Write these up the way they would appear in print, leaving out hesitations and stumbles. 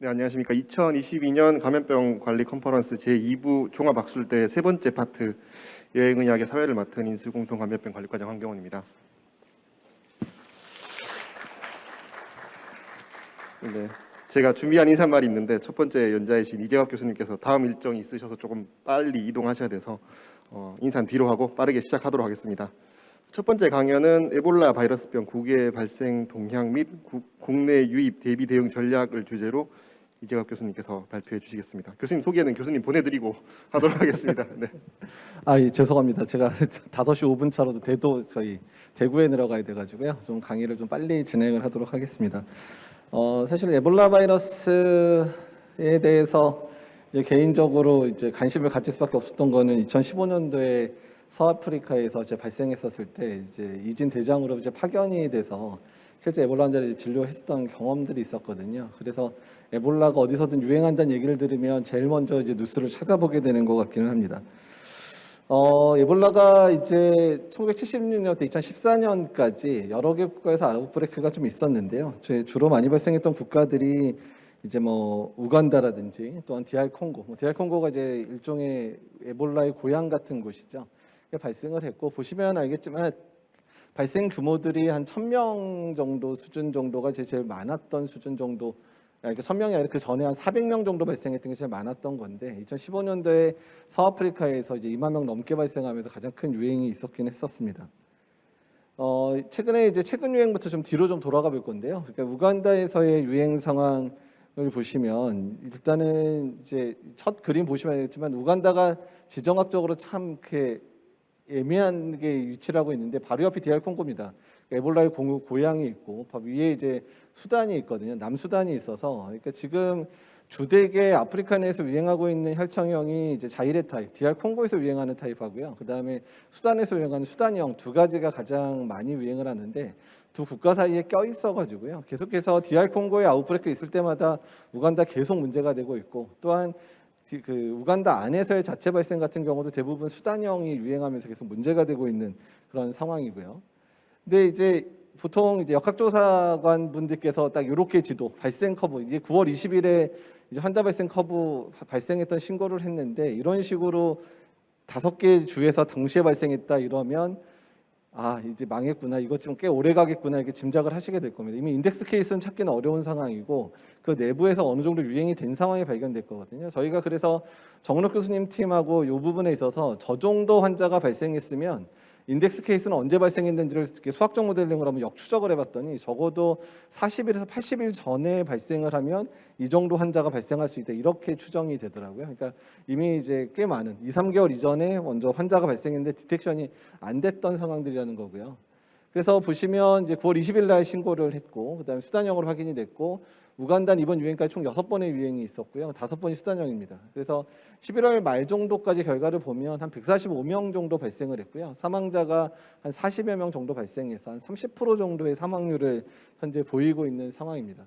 네, 안녕하십니까. 2022년 감염병 관리 컨퍼런스 제2부 종합학술대 세 번째 파트 여행의학의 사회를 맡은 인수공통감염병 관리과장 황경원입니다. 네, 제가 준비한 인사말이 있는데 첫 번째 연자이신 이재갑 교수님께서 다음 일정이 있으셔서 조금 빨리 이동하셔야 돼서 인사는 뒤로 하고 빠르게 시작하도록 하겠습니다. 첫 번째 강연은 에볼라 바이러스병 국외 발생 동향 및 국내 유입 대비 대응 전략을 주제로 이재갑 교수님께서 발표해 주시겠습니다. 교수님 소개는 교수님 보내드리고 하도록 하겠습니다. 네. 예, 죄송합니다. 제가 5시 5분 차로도 저희 대구에 내려가야 돼가지고요. 좀 강의를 좀 빨리 진행을 하도록 하겠습니다. 사실 에볼라 바이러스에 대해서 이제 개인적으로 이제 관심을 가질 수밖에 없었던 거는 2015년도에 서아프리카에서 이제 발생했었을 때 이제 이진 대장으로 이제 파견이 돼서 실제 에볼라 환자를 진료했었던 경험들이 있었거든요. 그래서 에볼라가 어디서든 유행한다는 얘기를 들으면 제일 먼저 이제 뉴스를 찾아보게 되는 것 같기는 합니다. 에볼라가 이제 1976년부터 2014년까지 여러 개 국가에서 아웃브레이크가 좀 있었는데요. 주로 많이 발생했던 국가들이 이제 뭐 우간다라든지 또한 DR 콩고, DR 콩고가 이제 일종의 에볼라의 고향 같은 곳이죠. 발생을 했고 보시면 알겠지만 발생 규모들이 한 1,000명 정도 수준 정도가 제일 많았던 수준 정도. 그러니까 1,000명이 아니라 그 전에 한 400명 정도 발생했던 게 제일 많았던 건데 2015년도에 서아프리카에서 이제 2만 명 넘게 발생하면서 가장 큰 유행이 있었긴 했었습니다. 최근에 이제 최근 유행부터 좀 뒤로 좀 돌아가 볼 건데요. 그러니까 우간다에서의 유행 상황을 보시면 일단은 이제 첫 그림 보시면 알겠지만 우간다가 지정학적으로 참 이렇게 애매한 게 위치를 하고 있는데 바로 옆이 DR 콩고입니다. 에볼라의 고향이 있고 바로 위에 이제 수단이 있거든요. 남수단이 있어서 그러니까 지금 주되게 아프리카 내에서 유행하고 있는 혈청형이 이제 자이레 타입, DR 콩고에서 유행하는 타입하고요. 그 다음에 수단에서 유행하는 수단형 두 가지가 가장 많이 유행을 하는데 두 국가 사이에 껴 있어가지고요. 계속해서 DR 콩고에 아웃브레이크 있을 때마다 우간다 계속 문제가 되고 있고 또한 그 우간다 안에서의 자체 발생 같은 경우도 대부분 수단형이 유행하면서 계속 문제가 되고 있는 그런 상황이고요. 근데 이제 보통 이제 역학조사관 분들께서 딱 이렇게 지도 발생 커브 이제 9월 20일에 이제 환자 발생 커브 발생했던 신고를 했는데 이런 식으로 5개 주에서 동시에 발생했다 이러면 이제 망했구나. 이거 지금 꽤 오래 가겠구나. 이렇게 짐작을 하시게 될 겁니다. 이미 인덱스 케이스는 찾기는 어려운 상황이고 그 내부에서 어느 정도 유행이 된 상황이 발견될 거거든요. 저희가 그래서 정은옥 교수님 팀하고 이 부분에 있어서 저 정도 환자가 발생했으면 인덱스 케이스는 언제 발생했는지를 수학적 모델링을 한번 역추적을 해봤더니 적어도 40일에서 80일 전에 발생을 하면 이 정도 환자가 발생할 수 있다 이렇게 추정이 되더라고요. 그러니까 이미 이제 꽤 많은 2-3개월 이전에 먼저 환자가 발생했는데 디텍션이 안 됐던 상황들이라는 거고요. 그래서 보시면 이제 9월 20일 날 신고를 했고 그다음에 수단형으로 확인이 됐고 우간다는 이번 유행까지 총 6번의 유행이 있었고요. 5번이 수단형입니다. 그래서 11월 말 정도까지 결과를 보면 한 145명 정도 발생을 했고요. 사망자가 한 40여 명 정도 발생해서 한 30% 정도의 사망률을 현재 보이고 있는 상황입니다.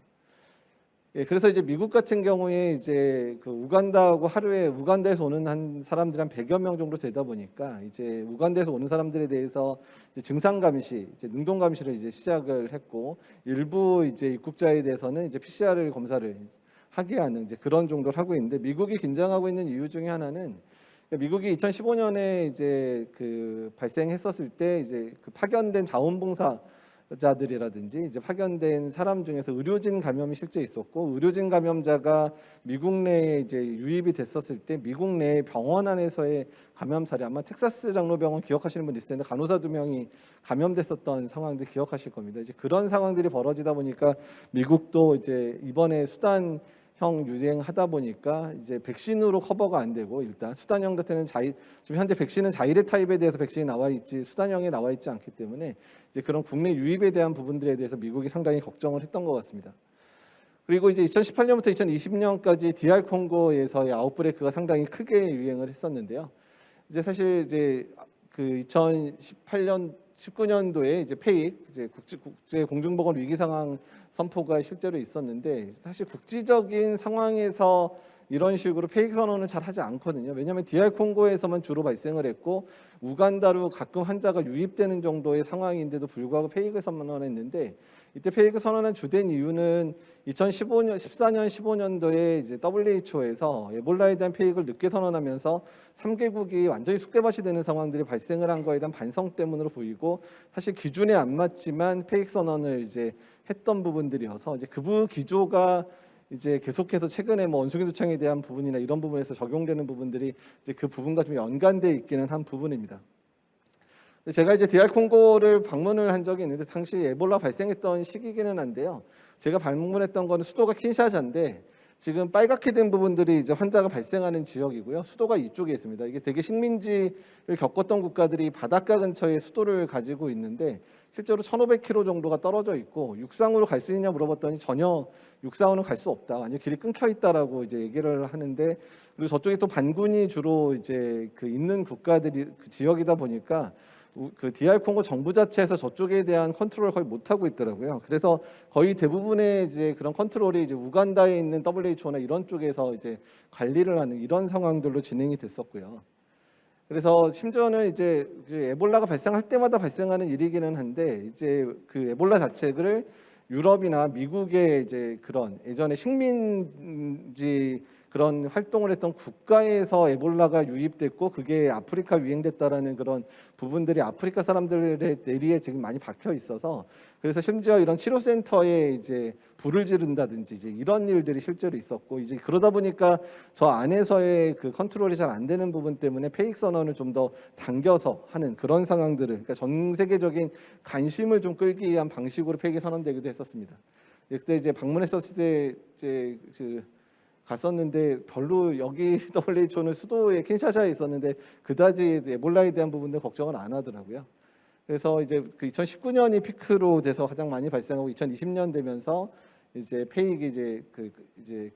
예, 그래서 이제 미국 같은 경우에 이제 그 우간다하고 하루에 우간다에서 오는 한 사람들이 한 100여 명 정도 되다 보니까 이제 우간다에서 오는 사람들에 대해서 이제 증상 감시, 이제 능동 감시를 이제 시작을 했고 일부 이제 입국자에 대해서는 이제 PCR 검사를 하게 하는 이제 그런 정도를 하고 있는데 미국이 긴장하고 있는 이유 중에 하나는 미국이 2015년에 이제 그 발생했었을 때 이제 그 파견된 자원봉사 자들이라든지 이제 파견된 사람 중에서 의료진 감염이 실제 있었고 의료진 감염자가 미국 내에 이제 유입이 됐었을 때 미국 내 병원 안에서의 감염 사례 아마 텍사스 장로병원 기억하시는 분 있을 텐데 간호사 2명이 감염됐었던 상황들 기억하실 겁니다. 이제 그런 상황들이 벌어지다 보니까 미국도 이제 이번에 수단형 유행하다 보니까 이제 백신으로 커버가 안 되고 일단 수단형 같은 지금 현재 백신은 자이레 타입에 대해서 백신이 나와 있지 수단형에 나와 있지 않기 때문에 이제 그런 국내 유입에 대한 부분들에 대해서 미국이 상당히 걱정을 했던 것 같습니다. 그리고 이제 2018년부터 2020년까지 DR 콩고에서의 아웃브레이크가 상당히 크게 유행을 했었는데요. 이제 사실 이제 그 2018년 19년도에 이제 페익 이제 국제 공중보건 위기 상황 선포가 실제로 있었는데 사실 국지적인 상황에서 이런 식으로 페이크 선언을 잘 하지 않거든요. 왜냐하면 DR 콩고에서만 주로 발생을 했고 우간다로 가끔 환자가 유입되는 정도의 상황인데도 불구하고 페이크 선언을 했는데 이때 페이크 선언한 주된 이유는 2015년, 14년, 15년도에 이제 WHO에서 에볼라에 대한 페이크를 늦게 선언하면서 3개국이 완전히 쑥대밭이 되는 상황들이 발생을 한 거에 대한 반성 때문으로 보이고, 사실 기준에 안 맞지만 페이크 선언을 이제 했던 부분들이어서 이제 그 기조가 이제 계속해서 최근에 뭐 원숭이 두창에 대한 부분이나 이런 부분에서 적용되는 부분들이 이제 그 부분과 좀 연관돼 있기는 한 부분입니다. 제가 이제 DR 콩고를 방문을 한 적이 있는데 당시 에볼라 발생했던 시기기는 한데요. 제가 방문했던 거는 수도가 킨샤사인데 지금 빨갛게 된 부분들이 이제 환자가 발생하는 지역이고요. 수도가 이쪽에 있습니다. 이게 되게 식민지를 겪었던 국가들이 바닷가 근처에 수도를 가지고 있는데 실제로 1,500km 정도가 떨어져 있고 육상으로 갈 수 있냐 물어봤더니 전혀 육상으로는 갈 수 없다. 완전 길이 끊겨 있다라고 이제 얘기를 하는데, 그리고 저쪽에 또 반군이 주로 이제 그 있는 국가들이 그 지역이다 보니까 그 DR 콩고 정부 자체에서 저쪽에 대한 컨트롤을 거의 못 하고 있더라고요. 그래서 거의 대부분의 이제 그런 컨트롤이 이제 우간다에 있는 WHO나 이런 쪽에서 이제 관리를 하는 이런 상황들로 진행이 됐었고요. 그래서 심지어는 이제 에볼라가 발생할 때마다 발생하는 일이기는 한데 이제 그 에볼라 자체를 유럽이나 미국의 이제 그런 예전에 식민지 그런 활동을 했던 국가에서 에볼라가 유입됐고 그게 아프리카 유행됐다라는 그런 부분들이 아프리카 사람들의 뇌리에 지금 많이 박혀 있어서, 그래서 심지어 이런 치료센터에 이제 불을 지른다든지 이제 이런 일들이 실제로 있었고, 이제 그러다 보니까 저 안에서의 그 컨트롤이 잘 안 되는 부분 때문에 페이크 선언을 좀 더 당겨서 하는 그런 상황들을, 그러니까 전 세계적인 관심을 좀 끌기 위한 방식으로 페이크 선언되기도 했었습니다. 그때 이제 방문했었을 때 이제 갔었는데 별로 여기 WHO는 수도에 킨샤사에 있었는데 그다지 에볼라에 대한 부분들 걱정을 안 하더라고요. 그래서 이제 그 2019년이 피크로 돼서 가장 많이 발생하고 2020년 되면서 이제 페이크 이제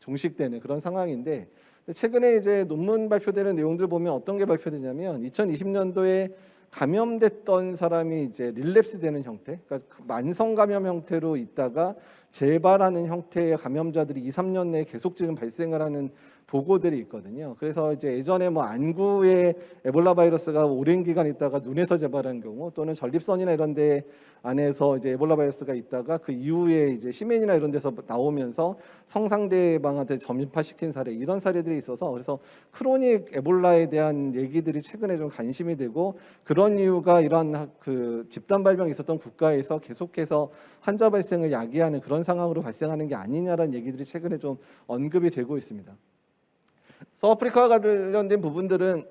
종식되는 그런 상황인데, 최근에 이제 논문 발표되는 내용들 보면 어떤 게 발표되냐면 2020년도에 감염됐던 사람이 이제 릴랩스 되는 형태, 그러니까 만성 감염 형태로 있다가 재발하는 형태의 감염자들이 2, 3년 내에 계속 지금 발생을 하는 보고들이 있거든요. 그래서 이제 예전에 뭐 안구에 에볼라 바이러스가 오랜 기간 있다가 눈에서 재발한 경우, 또는 전립선이나 이런 데 안에서 이제 에볼라 바이러스가 있다가 그 이후에 이제 시멘이나 이런 데서 나오면서 성상대방한테 전파시킨 사례, 이런 사례들이 있어서 그래서 크로닉 에볼라에 대한 얘기들이 최근에 좀 관심이 되고, 그런 이유가 이러한 그 집단 발병이 있었던 국가에서 계속해서 환자 발생을 야기하는 그런 상황으로 발생하는 게 아니냐라는 얘기들이 최근에 좀 언급이 되고 있습니다. 서아프리카와 관련된 부분들은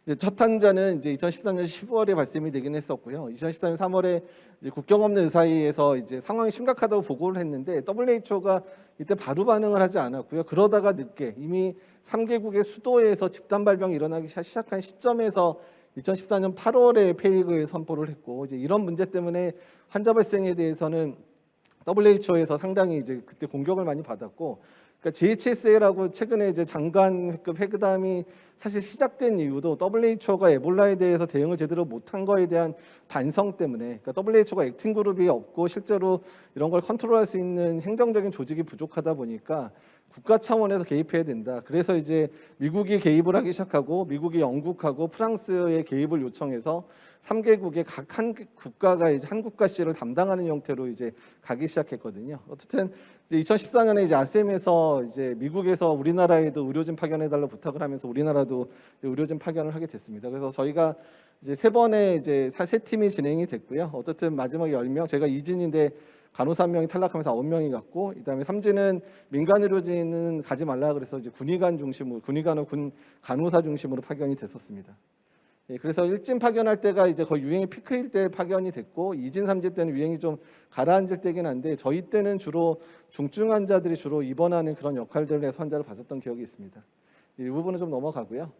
이제 첫 환자는 이제 2013년 10월에 발생이 되긴 했었고요. 2014년 3월에 이제 국경 없는 의사회에서 이제 상황이 심각하다고 보고를 했는데 WHO가 이때 바로 반응을 하지 않았고요. 그러다가 늦게 이미 3개국의 수도에서 집단 발병이 일어나기 시작한 시점에서 2014년 8월에 페이크를 선포를 했고, 이제 이런 문제 때문에 환자 발생에 대해서는 WHO에서 상당히 이제 그때 공격을 많이 받았고, 그러니까 GHSA라고 최근에 이제 장관급 회담이 사실 시작된 이유도 WHO가 에볼라에 대해서 대응을 제대로 못한 거에 대한 반성 때문에, 그러니까 WHO가 액팅 그룹이 없고 실제로 이런 걸 컨트롤할 수 있는 행정적인 조직이 부족하다 보니까 국가 차원에서 개입해야 된다. 그래서 이제 미국이 개입을 하기 시작하고, 미국이 영국하고 프랑스의 개입을 요청해서 3개국의 각 한 국가가 이제 한 국가씩을 담당하는 형태로 이제 가기 시작했거든요. 어쨌든 이제 2014년에 이제 아셈에서 이제 미국에서 우리나라에도 의료진 파견해달라 부탁을 하면서 우리나라도 의료진 파견을 하게 됐습니다. 그래서 저희가 이제 3번의 이제 세 팀이 진행이 됐고요. 어쨌든 마지막에 10명, 제가 이진인데 간호사 1명이 탈락하면서 9명이 갔고, 그다음에 3진은 민간 의료진은 가지 말라 그래서 이제 군의관 중심으로, 군의관은 군 간호사 중심으로 파견이 됐었습니다. 예, 그래서 1진 파견할 때가 이제 거의 유행의 피크일 때 파견이 됐고, 2진, 3진 때는 유행이 좀 가라앉을 때긴 한데 저희 때는 주로 중증 환자들이 주로 입원하는 그런 역할들을 해서 환자를 봤었던 기억이 있습니다. 이 부분은 좀 넘어가고요.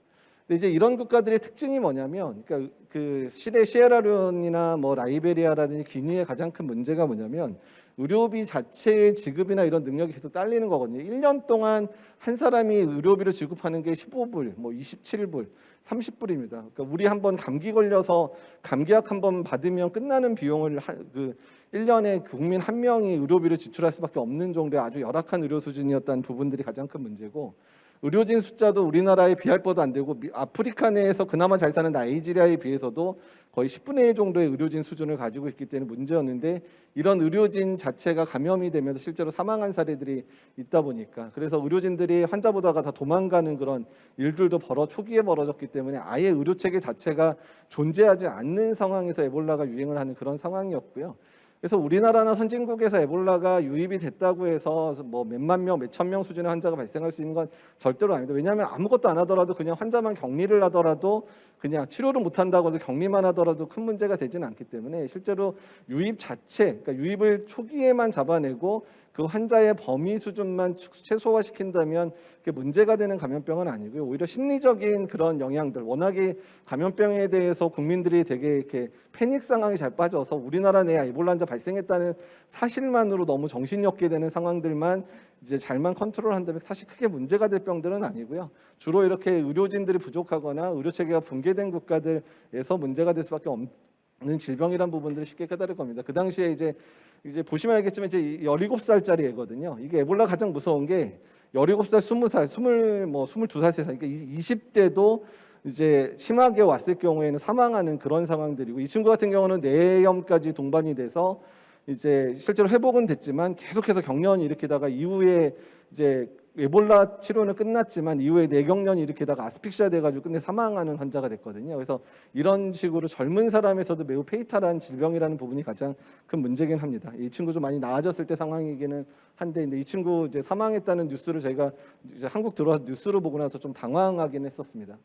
근데 이제 이런 국가들의 특징이 뭐냐면, 그러니까 그 시에라리온이나 뭐 라이베리아라든지 기니의 가장 큰 문제가 뭐냐면 의료비 자체의 지급이나 이런 능력이 계속 딸리는 거거든요. 1년 동안 한 사람이 의료비를 지급하는 게 15불, 뭐 27불, 30불입니다. 그러니까 우리 한번 감기 걸려서 감기약 한번 받으면 끝나는 비용을 그 1년에 국민 한 명이 의료비를 지출할 수밖에 없는 정도의 아주 열악한 의료 수준이었다는 부분들이 가장 큰 문제고, 의료진 숫자도 우리나라에 비할 바도 안 되고 아프리카 내에서 그나마 잘 사는 나이지리아에 비해서도 거의 10분의 1 정도의 의료진 수준을 가지고 있기 때문에 문제였는데 이런 의료진 자체가 감염이 되면서 실제로 사망한 사례들이 있다 보니까 그래서 의료진들이 환자 보다가 다 도망가는 그런 일들도 초기에 벌어졌기 때문에 아예 의료 체계 자체가 존재하지 않는 상황에서 에볼라가 유행을 하는 그런 상황이었고요. 그래서 우리나라나 선진국에서 에볼라가 유입이 됐다고 해서 뭐 몇만 명, 몇천 명 수준의 환자가 발생할 수 있는 건 절대로 아닙니다. 왜냐하면 아무것도 안 하더라도 그냥 환자만 격리를 하더라도 그냥 치료를 못 한다고 해서 격리만 하더라도 큰 문제가 되지는 않기 때문에 실제로 유입 자체, 그러니까 유입을 초기에만 잡아내고 그 환자의 범위 수준만 최소화시킨다면 그게 문제가 되는 감염병은 아니고요. 오히려 심리적인 그런 영향들, 워낙에 감염병에 대해서 국민들이 되게 이렇게 패닉 상황에 잘 빠져서 우리나라 내에 에볼라 환자 발생했다는 사실만으로 너무 정신이 없게 되는 상황들만 이제 잘만 컨트롤한다면 사실 크게 문제가 될 병들은 아니고요. 주로 이렇게 의료진들이 부족하거나 의료 체계가 붕괴된 국가들에서 문제가 될 수밖에 없는 질병이란 부분들을 쉽게 깨달을 겁니다. 그 당시에 이제 보시면 알겠지만 이제 17살짜리 애거든요. 이게 에볼라 가장 무서운 게 17살, 20살, 22살, 3살, 그러니까 20대도 이제 심하게 왔을 경우에는 사망하는 그런 상황들이고 이 친구 같은 경우는 뇌염까지 동반이 돼서 이제 실제로 회복은 됐지만 계속해서 경련을 일으키다가 이후에 이제 에볼라 치료는 끝났지만 이후에 뇌경련이 일으키다가 아스픽시아 돼가지고 끝내 사망하는 환자가 됐거든요. 그래서 이런 식으로 젊은 사람에서도 매우 페이탈한 질병이라는 부분이 가장 큰 문제긴 합니다. 이 친구 좀 많이 나아졌을 때 상황이기는 한데 근데 이 친구 이제 사망했다는 뉴스를 저희가 이제 한국 들어와서 뉴스를 보고 나서 좀 당황하긴 했었습니다.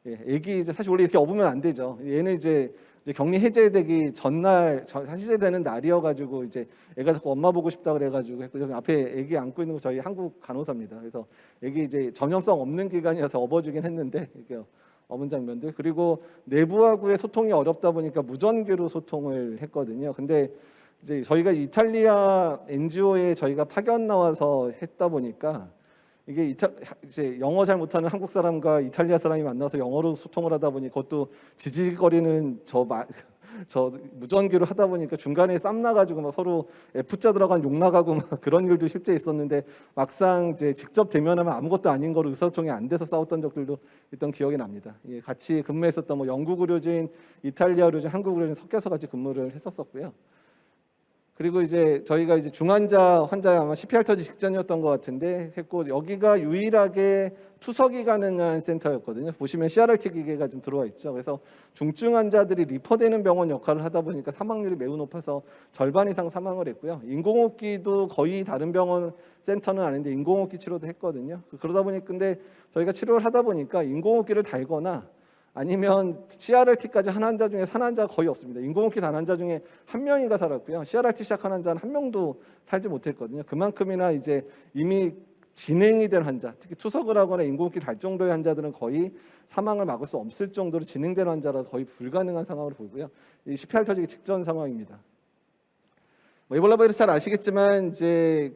예, 애기 이제 사실 원래 이렇게 업으면 안 되죠. 얘는 이제 격리 해제되기 전날 해제되는 날이어가지고 이제 애가 자꾸 엄마 보고 싶다 그래가지고 했고 여기 앞에 애기 안고 있는 거 저희 한국 간호사입니다. 그래서 애기 이제 전염성 없는 기간이어서 업어주긴 했는데 이렇게 업은 장면들 그리고 내부하고의 소통이 어렵다 보니까 무전기로 소통을 했거든요. 근데 이제 저희가 이탈리아 NGO에 저희가 파견 나와서 했다 보니까 이게 이제 영어 잘 못하는 한국 사람과 이탈리아 사람이 만나서 영어로 소통을 하다 보니 그것도 지지거리는 저 무전기로 하다 보니까 중간에 쌈 나가지고 막 서로 F자 들어간 욕 나가고 막 그런 일도 실제 있었는데 막상 이제 직접 대면하면 아무것도 아닌 거로 의사소통이 안 돼서 싸웠던 적들도 있던 기억이 납니다. 예, 같이 근무했었던 뭐 영국 의료진, 이탈리아 의료진, 한국 의료진 섞여서 같이 근무를 했었었고요. 그리고 이제 저희가 이제 중환자 환자 아마 CPR 터지 직전이었던 것 같은데 했고 여기가 유일하게 투석이 가능한 센터였거든요. 보시면 CRRT 기계가 좀 들어와 있죠. 그래서 중증 환자들이 리퍼되는 병원 역할을 하다 보니까 사망률이 매우 높아서 절반 이상 사망을 했고요. 인공호흡기도 거의 다른 병원 센터는 아닌데 인공호흡기 치료도 했거든요. 그러다 보니 근데 저희가 치료를 하다 보니까 인공호흡기를 달거나 아니면 CRRT까지 한 환자 중에 산 환자가 거의 없습니다. 인공호흡기 단 환자 중에 한 명인가 살았고요. CRRT 시작한 환자는 한 명도 살지 못했거든요. 그만큼이나 이제 이미 진행이 된 환자, 특히 투석을 하거나 인공호흡기 달 정도의 환자들은 거의 사망을 막을 수 없을 정도로 진행된 환자라서 거의 불가능한 상황으로 보이고요. 이 CPR 터지기 직전 상황입니다. 에볼라 바이러스 잘 아시겠지만 이제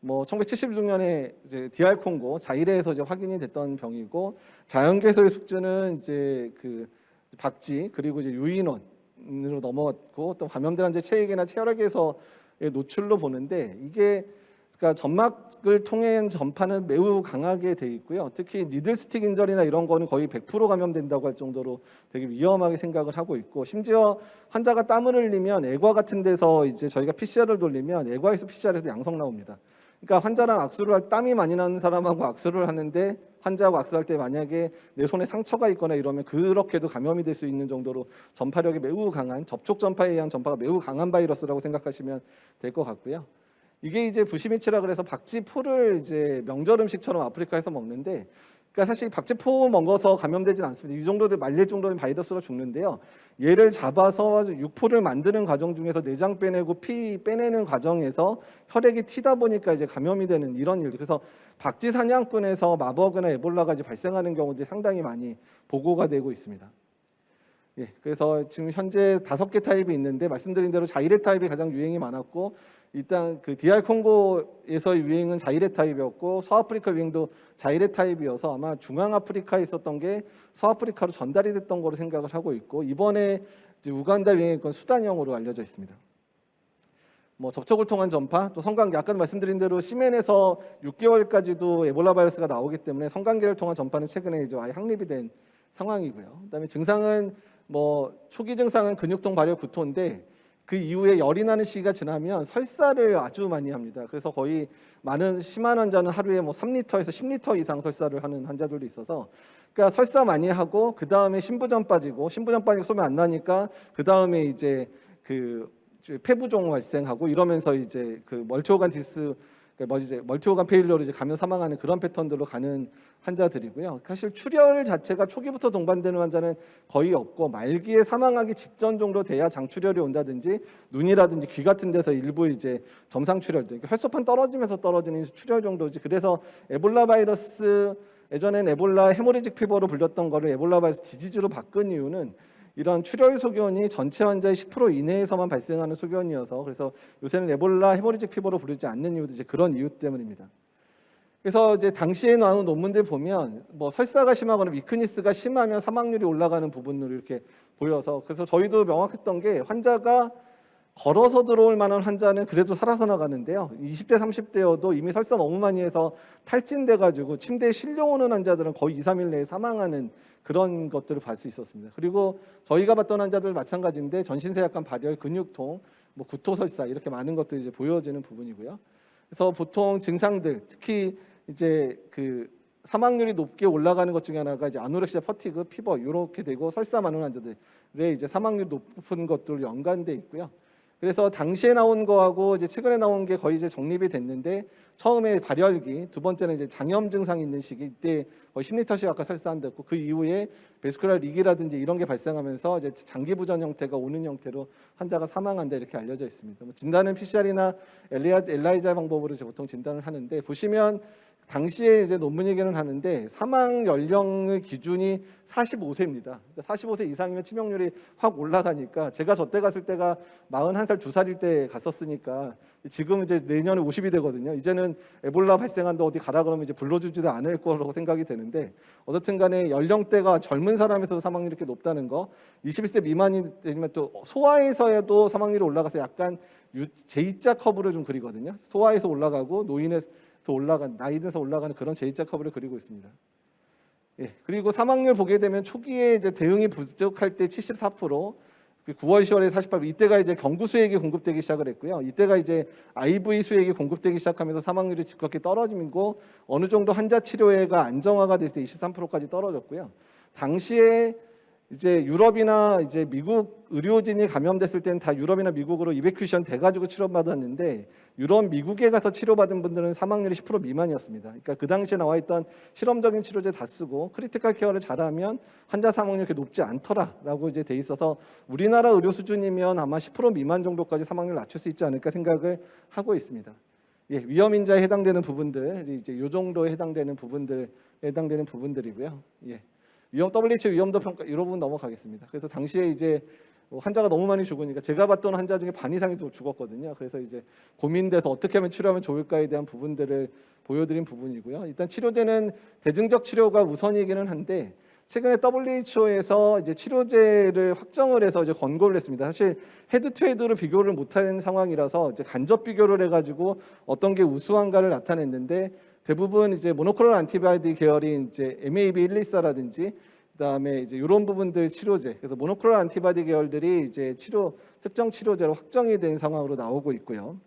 1976년에 이제 DR 콩고 자이레에서 이제 확인이 됐던 병이고 자연계에서의 숙주는 이제 그 박쥐 그리고 이제 유인원으로 넘어갔고 또 감염된 환자 체액이나 체혈액에서의 노출로 보는데 이게 그러니까 점막을 통한 전파는 매우 강하게 돼 있고요. 특히 니들스틱 인절이나 이런 거는 거의 100% 감염된다고 할 정도로 되게 위험하게 생각을 하고 있고 심지어 환자가 땀을 흘리면 애과 같은 데서 이제 저희가 PCR을 돌리면 애과에서 PCR에서 양성 나옵니다. 그러니까 환자랑 악수를 할 땀이 많이 나는 사람하고 악수를 하는데 환자하고 악수할 때 만약에 내 손에 상처가 있거나 이러면 그렇게도 감염이 될 수 있는 정도로 전파력이 매우 강한 접촉 전파에 의한 전파가 매우 강한 바이러스라고 생각하시면 될 것 같고요. 이게 이제 부시미치라 그래서 박쥐포를 이제 명절 음식처럼 아프리카에서 먹는데 그러니까 사실 박쥐포 먹어서 감염되지는 않습니다. 이 정도 말릴 정도는 바이러스가 죽는데요. 얘를 잡아서 육포를 만드는 과정 중에서 내장 빼내고 피 빼내는 과정에서 혈액이 튀다 보니까 이제 감염이 되는 이런 일들. 그래서 박쥐 사냥꾼에서 마버그나 에볼라가 발생하는 경우들이 상당히 많이 보고가 되고 있습니다. 예, 그래서 지금 현재 5개 타입이 있는데 말씀드린 대로 자이레 타입이 가장 유행이 많았고 일단 그 DR 콩고에서의 유행은 자이레 타입이었고 서아프리카 유행도 자이레 타입이어서 아마 중앙아프리카에 있었던 게 서아프리카로 전달이 됐던 거로 생각을 하고 있고 이번에 이제 우간다 유행의 건 수단형으로 알려져 있습니다. 뭐 접촉을 통한 전파, 또 성관계 아까 말씀드린 대로 시멘에서 6개월까지도 에볼라 바이러스가 나오기 때문에 성관계를 통한 전파는 최근에 이제 아예 확립이 된 상황이고요. 그다음에 증상은 뭐 초기 증상은 근육통, 발열, 구토인데 그 이후에 열이 나는 시기가 지나면 설사를 아주 많이 합니다. 그래서 거의 많은 심한 환자는 하루에 뭐 3리터에서 10리터 이상 설사를 하는 환자들도 있어서, 그러니까 설사 많이 하고 그 다음에 신부전 빠지고 소변 안 나니까 그 다음에 이제 그 폐부종 발생하고 이러면서 이제 그 멀티오간 디스 멀티오간 페일러로 이제 가면 사망하는 그런 패턴들로 가는 환자들이고요. 사실 출혈 자체가 초기부터 동반되는 환자는 거의 없고 말기에 사망하기 직전 정도 돼야 장출혈이 온다든지 눈이라든지 귀 같은 데서 일부 이제 점상 출혈들, 그러니까 혈소판 떨어지면서 떨어지는 출혈 정도지. 그래서 에볼라 바이러스, 예전엔 에볼라 헤모리직 피버로 불렸던 거를 에볼라 바이러스 디지즈로 바꾼 이유는 이런 출혈 소견이 전체 환자의 10% 이내에서만 발생하는 소견이어서, 그래서 요새는 에볼라 헤모리직 피버로 부르지 않는 이유도 이제 그런 이유 때문입니다. 그래서 이제 당시에 나온 논문들 보면 뭐 설사가 심하거나 위크니스가 심하면 사망률이 올라가는 부분으로 이렇게 보여서, 그래서 저희도 명확했던 게 환자가 걸어서 들어올 만한 환자는 그래도 살아서 나가는데요. 20대 30대여도 이미 설사 너무 많이 해서 탈진돼 가지고 침대에 실려오는 환자들은 거의 2, 3일 내에 사망하는 그런 것들을 볼 수 있었습니다. 그리고 저희가 봤던 환자들 마찬가지인데 전신세약간 발열, 근육통, 뭐 구토설사 이렇게 많은 것들이 이제 보여지는 부분이고요. 그래서 보통 증상들, 특히 이제 그 사망률이 높게 올라가는 것 중에 하나가 이제 아노렉시아, 퍼티그, 피버 이렇게 되고 설사 많은 환자들의 이제 사망률 높은 것들로 연관돼 있고요. 그래서 당시에 나온 거하고 이제 최근에 나온 게 거의 이제 정립이 됐는데, 처음에 발열기, 두 번째는 이제 장염 증상이 있는 시기, 이때 거의 10리터씩 아까 설사한댔고, 그 이후에 베스큘라 리기라든지 이런 게 발생하면서 이제 장기 부전 형태가 오는 형태로 환자가 사망한다 이렇게 알려져 있습니다. 뭐 진단은 PCR이나 엘라이자 방법으로 이제 보통 진단을 하는데, 보시면 당시에 이제 논문 얘기는 하는데 사망 연령의 기준이 45세입니다. 그러니까 45세 이상이면 치명률이 확 올라가니까, 제가 저때 갔을 때가 41살, 2살일 때 갔었으니까 지금 이제 내년에 50이 되거든요. 이제는 에볼라 발생한다 어디 가라 그러면 이제 불러주지도 않을 거라고 생각이 되는데, 어쨌든 간에 연령대가 젊은 사람에서도 사망률이 이렇게 높다는 거, 21세 미만이 되면 또 소아에서도 사망률이 올라가서 약간 J자 커브를 좀 그리거든요. 소아에서 올라가고 노인에서 올라간, 나이 들어서 올라가는 그런 J자 커브를 그리고 있습니다. 예, 그리고 사망률 보게 되면 초기에 이제 대응이 부족할 때 74%, 9월, 10월에 48%, 이때가 이제 경구 수액이 공급되기 시작을 했고요. 이때가 이제 IV 수액이 공급되기 시작하면서 사망률이 급격히 떨어지고 어느 정도 환자 치료가 안정화가 됐을 때 23%까지 떨어졌고요. 당시에 이제 유럽이나 이제 미국 의료진이 감염됐을 때는 다 유럽이나 미국으로 이베큐션 돼가지고 치료받았는데, 유럽, 미국에 가서 치료받은 분들은 사망률이 10% 미만이었습니다. 그러니까 그 당시에 나와 있던 실험적인 치료제 다 쓰고 크리티컬 케어를 잘하면 환자 사망률이 그렇게 높지 않더라라고 이제 돼 있어서, 우리나라 의료 수준이면 아마 10% 미만 정도까지 사망률을 낮출 수 있지 않을까 생각을 하고 있습니다. 예, 위험 인자에 해당되는 부분들이 이제 요 정도에 해당되는 부분들이고요. 예. WHO 위험도 평가 이런 부분 넘어가겠습니다. 그래서 당시에 이제 환자가 너무 많이 죽으니까, 제가 봤던 환자 중에 반 이상이 또 죽었거든요. 그래서 이제 고민돼서 어떻게 하면 치료하면 좋을까에 대한 부분들을 보여드린 부분이고요. 일단 치료제는 대증적 치료가 우선이기는 한데, 최근에 WHO에서 이제 치료제를 확정을 해서 이제 권고를 했습니다. 사실 헤드 투 헤드로 비교를 못하는 상황이라서 이제 간접 비교를 해가지고 어떤 게 우수한가를 나타냈는데, 대부분 이제 모노클로널 안티바이오틱 계열인 이제 MAB124라든지 그다음에 이제 이런 부분들 치료제, 그래서 모노클로널 안티바디 계열들이 이제 특정 치료제로 확정이 된 상황으로 나오고 있고요.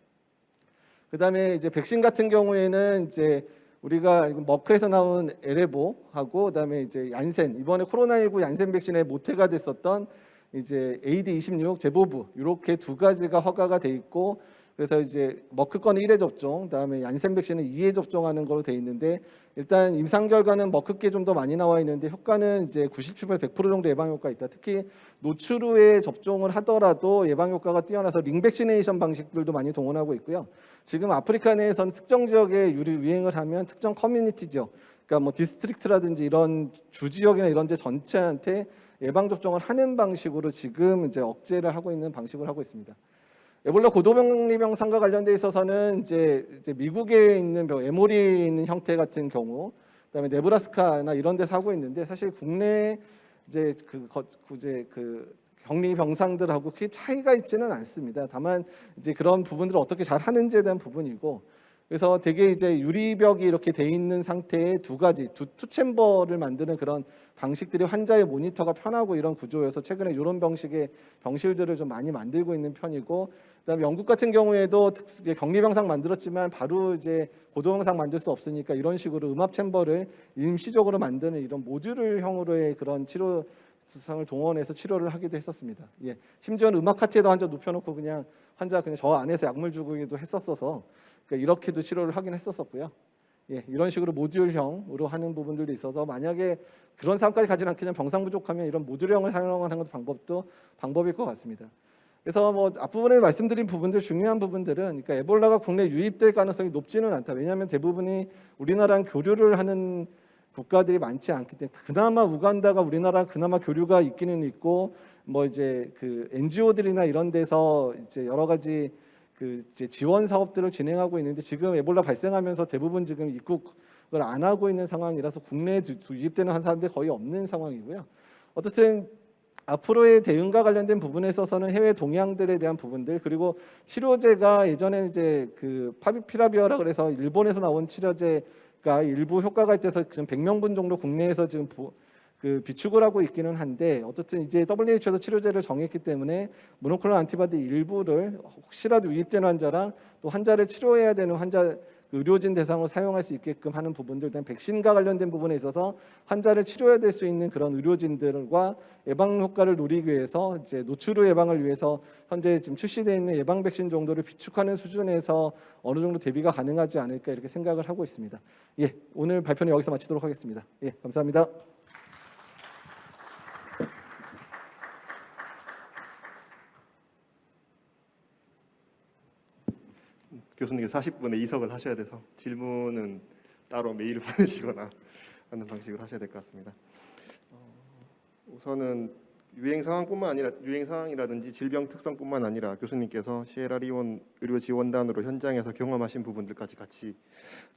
그다음에 이제 백신 같은 경우에는 이제 우리가 머크에서 나온 에레보하고 그다음에 이제 얀센, 이번에 코로나19 얀센 백신의 모태가 됐었던 이제 AD26 제보부, 이렇게 두 가지가 허가가 돼 있고, 그래서 이제 머크 거는 1회 접종, 그다음에 얀센 백신은 2회 접종하는 걸로 돼 있는데, 일단 임상 결과는 머크께 좀 더 많이 나와 있는데 효과는 이제 97%, 100% 정도 예방 효과가 있다. 특히 노출 후에 접종을 하더라도 예방 효과가 뛰어나서 링백시네이션 방식들도 많이 동원하고 있고요. 지금 아프리카 내에서는 특정 지역에 유행을 하면 특정 커뮤니티 지역, 그러니까 뭐 디스트릭트라든지 이런 주 지역이나 이런 데 전체한테 예방 접종을 하는 방식으로 지금 이제 억제를 하고 있는 방식을 하고 있습니다. 에볼라 고도병리병상과 관련돼 있어서는 이제 미국에 있는 에모리 있는 형태 같은 경우, 그다음에 네브라스카나 이런 데서 하고 있는데, 사실 국내 이제 격리 병상들하고 크게 차이가 있지는 않습니다. 다만 이제 그런 부분들을 어떻게 잘 하는지에 대한 부분이고, 그래서 되게 이제 유리벽이 이렇게 돼 있는 상태의 두 가지 투 챔버를 만드는 그런 방식들이 환자의 모니터가 편하고 이런 구조여서 최근에 이런 방식의 병실들을 좀 많이 만들고 있는 편이고, 그다음에 영국 같은 경우에도 이제 격리 병상 만들었지만 바로 이제 고도 병상 만들 수 없으니까 이런 식으로 음압 챔버를 임시적으로 만드는 이런 모듈형으로의 그런 치료 수상을 동원해서 치료를 하기도 했었습니다. 예, 심지어는 음악 카트에도 환자 눕혀놓고 그냥 환자 그냥 저 안에서 약물 주기도 했었어서, 그러니까 이렇게도 치료를 하긴 했었었고요. 예, 이런 식으로 모듈형으로 하는 부분들도 있어서 만약에 그런 상황까지 가지는 않겠지만 병상 부족하면 이런 모듈형을 사용하는 것도 방법일 것 같습니다. 그래서 뭐 앞부분에 말씀드린 부분들, 중요한 부분들은, 그러니까 에볼라가 국내 유입될 가능성이 높지는 않다. 왜냐하면 대부분이 우리나라랑 교류를 하는 국가들이 많지 않기 때문에, 그나마 우간다가 우리나라 그나마 교류가 있기는 있고, 뭐 이제 그 NGO들이나 이런 데서 이제 여러 가지 그 이제 지원 사업들을 진행하고 있는데, 지금 에볼라 발생하면서 대부분 지금 입국을 안 하고 있는 상황이라서 국내에 유입되는 한 사람들이 거의 없는 상황이고요. 어쨌든 앞으로의 대응과 관련된 부분에 있어서는 해외 동향들에 대한 부분들, 그리고 치료제가 예전에 이제 그 파비피라비어라 그래서 일본에서 나온 치료제가 일부 효과가 있어서 지금 100명분 정도 국내에서 지금 그 비축을 하고 있기는 한데, 어쨌든 이제 WHO에서 치료제를 정했기 때문에 모노클로널 안티바디 일부를 혹시라도 유입된 환자랑 또 환자를 치료해야 되는 환자 의료진 대상으로 사용할 수 있게끔 하는 부분들, 그다음에 백신과 관련된 부분에 있어서 환자를 치료해야 될 수 있는 그런 의료진들과 예방 효과를 노리기 위해서 이제 노출후 예방을 위해서 현재 지금 출시되어 있는 예방 백신 정도를 비축하는 수준에서 어느 정도 대비가 가능하지 않을까 이렇게 생각을 하고 있습니다. 예, 오늘 발표는 여기서 마치도록 하겠습니다. 예, 감사합니다. 교수님께 40분에 2석을 하셔야 돼서 질문은 따로 메일을 보내시거나 하는 방식으로 하셔야 될 것 같습니다. 우선은 유행 상황이라든지 질병 특성뿐만 아니라 교수님께서 시에라리온 의료 지원단으로 현장에서 경험하신 부분들까지 같이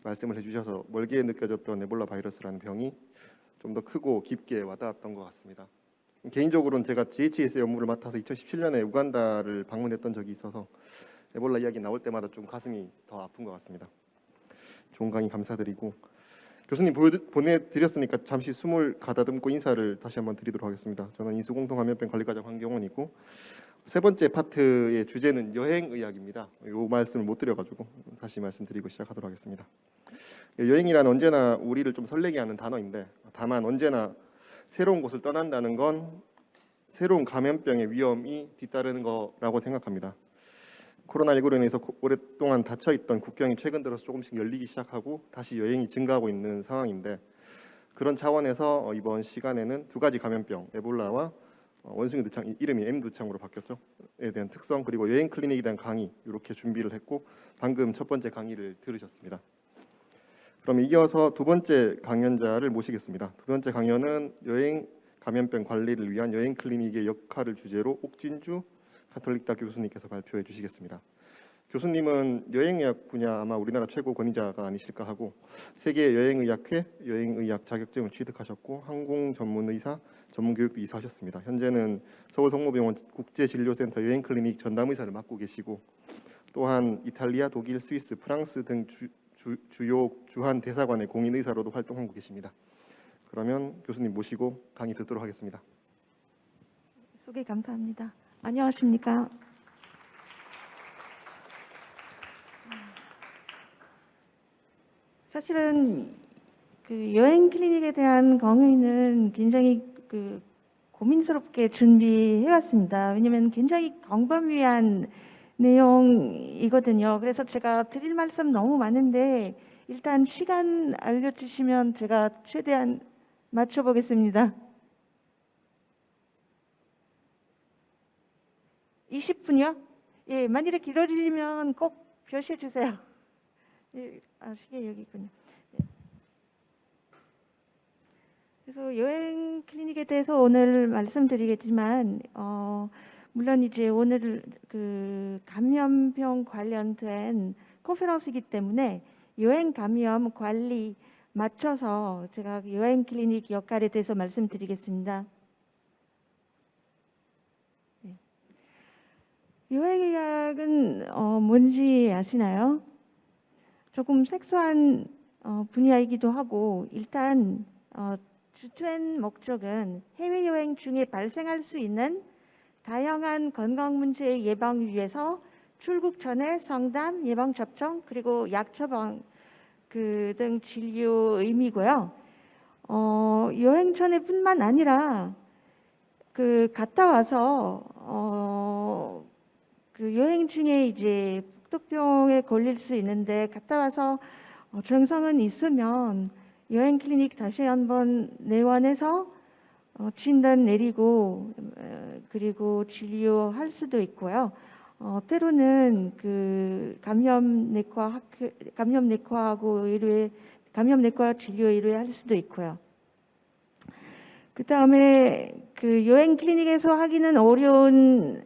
말씀을 해주셔서 멀게 느껴졌던 에볼라 바이러스라는 병이 좀 더 크고 깊게 와닿았던 것 같습니다. 개인적으로는 제가 GHS의 업무를 맡아서 2017년에 우간다를 방문했던 적이 있어서 에볼라 이야기 나올 때마다 좀 가슴이 더 아픈 것 같습니다. 좋은 강의 감사드리고, 교수님 보내드렸으니까 잠시 숨을 가다듬고 인사를 다시 한번 드리도록 하겠습니다. 저는 인수공통감염병 관리과장 황경원이고, 세 번째 파트의 주제는 여행의학입니다. 이 말씀을 못 드려가지고 다시 말씀드리고 시작하도록 하겠습니다. 여행이란 언제나 우리를 좀 설레게 하는 단어인데, 다만 언제나 새로운 곳을 떠난다는 건 새로운 감염병의 위험이 뒤따르는 거라고 생각합니다. 코로나19로 인해서 오랫동안 닫혀있던 국경이 최근 들어서 조금씩 열리기 시작하고 다시 여행이 증가하고 있는 상황인데, 그런 차원에서 이번 시간에는 두 가지 감염병, 에볼라와 원숭이 두창, 이름이 M두창으로 바뀌었죠.에 대한 특성, 그리고 여행 클리닉에 대한 강의 이렇게 준비를 했고, 방금 첫 번째 강의를 들으셨습니다. 그럼 이어서 두 번째 강연자를 모시겠습니다. 두 번째 강연은 여행 감염병 관리를 위한 여행 클리닉의 역할을 주제로 옥진주 가톨릭대학교 교수님께서 발표해 주시겠습니다. 교수님은 여행의학 분야 아마 우리나라 최고 권위자가 아니실까 하고, 세계 여행의학회 여행의학 자격증을 취득하셨고, 항공 전문 의사 전문 교육도 이수하셨습니다. 현재는 서울 성모병원 국제진료센터 여행 클리닉 전담 의사를 맡고 계시고, 또한 이탈리아, 독일, 스위스, 프랑스 등 주요 주한 대사관의 공인 의사로도 활동하고 계십니다. 그러면 교수님 모시고 강의 듣도록 하겠습니다. 소개 감사합니다. 안녕하십니까? 사실은 그 여행 클리닉에 대한 강의는 굉장히 그 고민스럽게 준비해 왔습니다. 왜냐하면 굉장히 광범위한 내용이거든요. 그래서 제가 드릴 말씀 너무 많은데 일단 시간 알려주시면 제가 최대한 맞춰보겠습니다. 20분이요? 예, 만일에 길어지면 꼭 표시해 주세요. 예, 시계 여기 있군요. 예. 그래서 여행 클리닉에 대해서 오늘 말씀드리겠지만, 물론 이제 오늘 그 감염병 관련된 컨퍼런스이기 때문에 여행 감염 관리 맞춰서 제가 여행 클리닉 역할에 대해서 말씀드리겠습니다. 여행의학은 뭔지 아시나요? 조금 생소한 분야이기도 하고 일단 주된 목적은 해외여행 중에 발생할 수 있는 다양한 건강 문제의 예방 위해서 출국 전에 상담, 예방 접종 그리고 약 처방 등 진료 의미고요. 여행 전에뿐만 아니라 갔다 와서 여행 중에 이제 북독병에 걸릴 수 있는데 갔다 와서 증상은 있으면 여행 클리닉 다시 한번 내원해서 진단 내리고 그리고 진료할 수도 있고요. 때로는 감염내과하고 감염내과 진료 의뢰할 수도 있고요. 그 다음에 여행 클리닉에서 하기는 어려운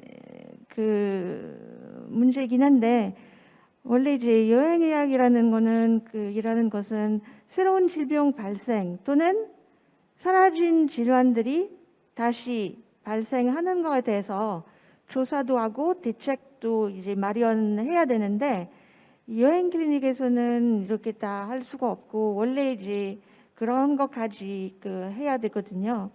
문제이긴 한데 원래 이제 여행의학이라는 것은 새로운 질병 발생 또는 사라진 질환들이 다시 발생하는 것에 대해서 조사도 하고 대책도 이제 마련해야 되는데 여행 클리닉에서는 이렇게 다 할 수가 없고 원래 이제 그런 것까지 해야 되거든요.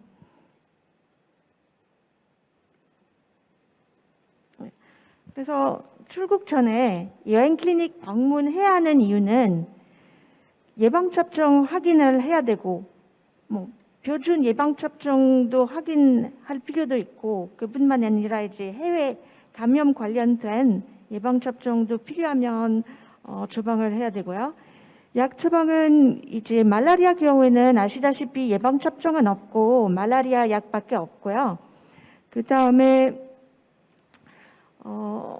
그래서 출국 전에 여행 클리닉 방문해야 하는 이유는 예방접종 확인을 해야 되고 표준 예방접종도 확인할 필요도 있고 그뿐만 아니라 이제 해외 감염 관련된 예방접종도 필요하면 처방을 해야 되고요. 약 처방은 이제 말라리아 경우에는 아시다시피 예방접종은 없고 말라리아 약밖에 없고요. 그 다음에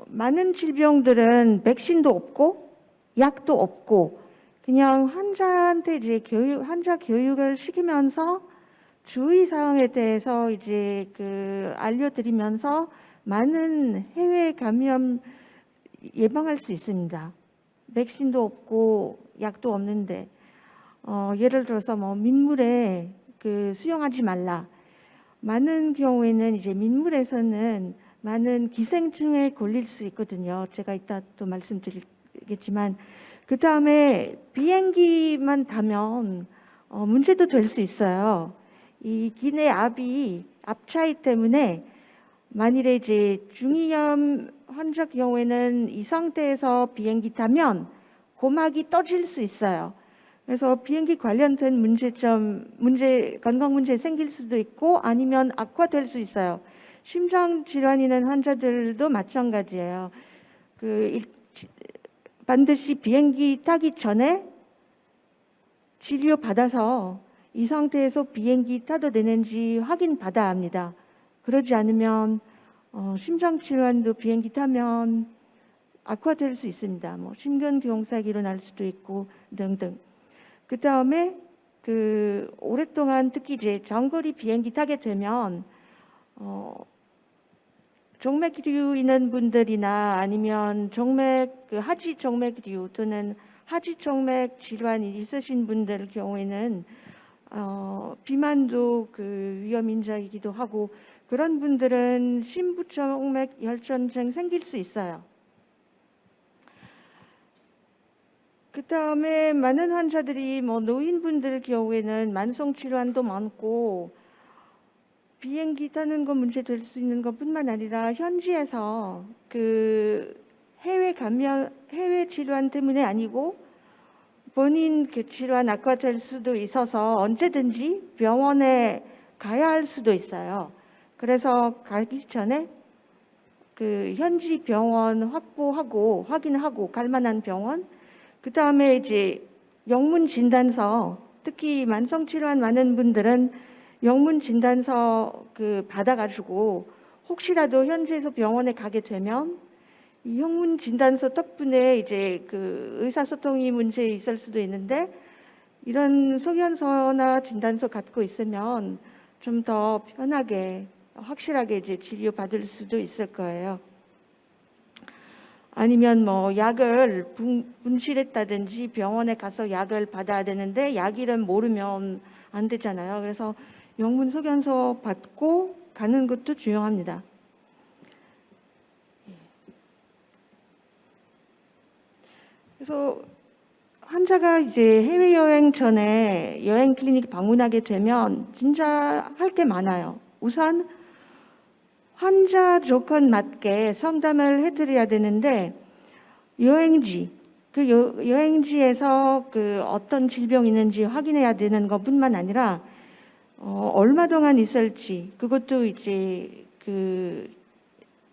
많은 질병들은 백신도 없고 약도 없고 그냥 환자한테 이제 환자 교육을 시키면서 주의 사항에 대해서 이제 알려드리면서 많은 해외 감염 예방할 수 있습니다. 백신도 없고 약도 없는데 예를 들어서 민물에 수영하지 말라. 많은 경우에는 이제 민물에서는 많은 기생충에 걸릴 수 있거든요. 제가 이따 또 말씀드리겠지만 그 다음에 비행기만 타면 문제도 될 수 있어요. 이 기내 압이 압 차이 때문에 만일에 이제 중이염 환자 경우에는 이 상태에서 비행기 타면 고막이 떠질 수 있어요. 그래서 비행기 관련된 건강 문제 생길 수도 있고 아니면 악화될 수 있어요. 심장 질환 있는 환자들도 마찬가지예요. 반드시 비행기 타기 전에 진료 받아서 이 상태에서 비행기 타도 되는지 확인 받아야 합니다. 그러지 않으면 심장 질환도 비행기 타면 악화될 수 있습니다. 심근경색이 일어날 수도 있고 등등. 그 다음에 오랫동안 특히 이제 장거리 비행기 타게 되면 정맥류 있는 분들이나 아니면 하지 정맥류 또는 하지 정맥 질환이 있으신 분들 경우에는 비만도 위험 인자이기도 하고 그런 분들은 심부정맥 혈전증 생길 수 있어요. 그 다음에 많은 환자들이 노인분들 경우에는 만성 질환도 많고 비행기 타는 거 문제 될 수 있는 것뿐만 아니라 현지에서 해외 질환 때문에 아니고 본인 질환 악화될 수도 있어서 언제든지 병원에 가야 할 수도 있어요. 그래서 가기 전에 현지 병원 확보하고 확인하고 갈 만한 병원 그 다음에 이제 영문 진단서 특히 만성 질환 많은 분들은 영문 진단서 받아가지고 혹시라도 현지에서 병원에 가게 되면 이 영문 진단서 덕분에 이제 의사소통이 문제 있을 수도 있는데 이런 소견서나 진단서 갖고 있으면 좀 더 편하게 확실하게 이제 진료 받을 수도 있을 거예요. 아니면 약을 분실했다든지 병원에 가서 약을 받아야 되는데 약 이름 모르면 안 되잖아요. 그래서 영문 소견서 받고 가는 것도 중요합니다. 그래서 환자가 이제 해외여행 전에 여행 클리닉 방문하게 되면 진짜 할 게 많아요. 우선 환자 조건 맞게 상담을 해드려야 되는데 여행지, 그 여행지에서 그 어떤 질병이 있는지 확인해야 되는 것뿐만 아니라 얼마 동안 있을지 그것도 이제 그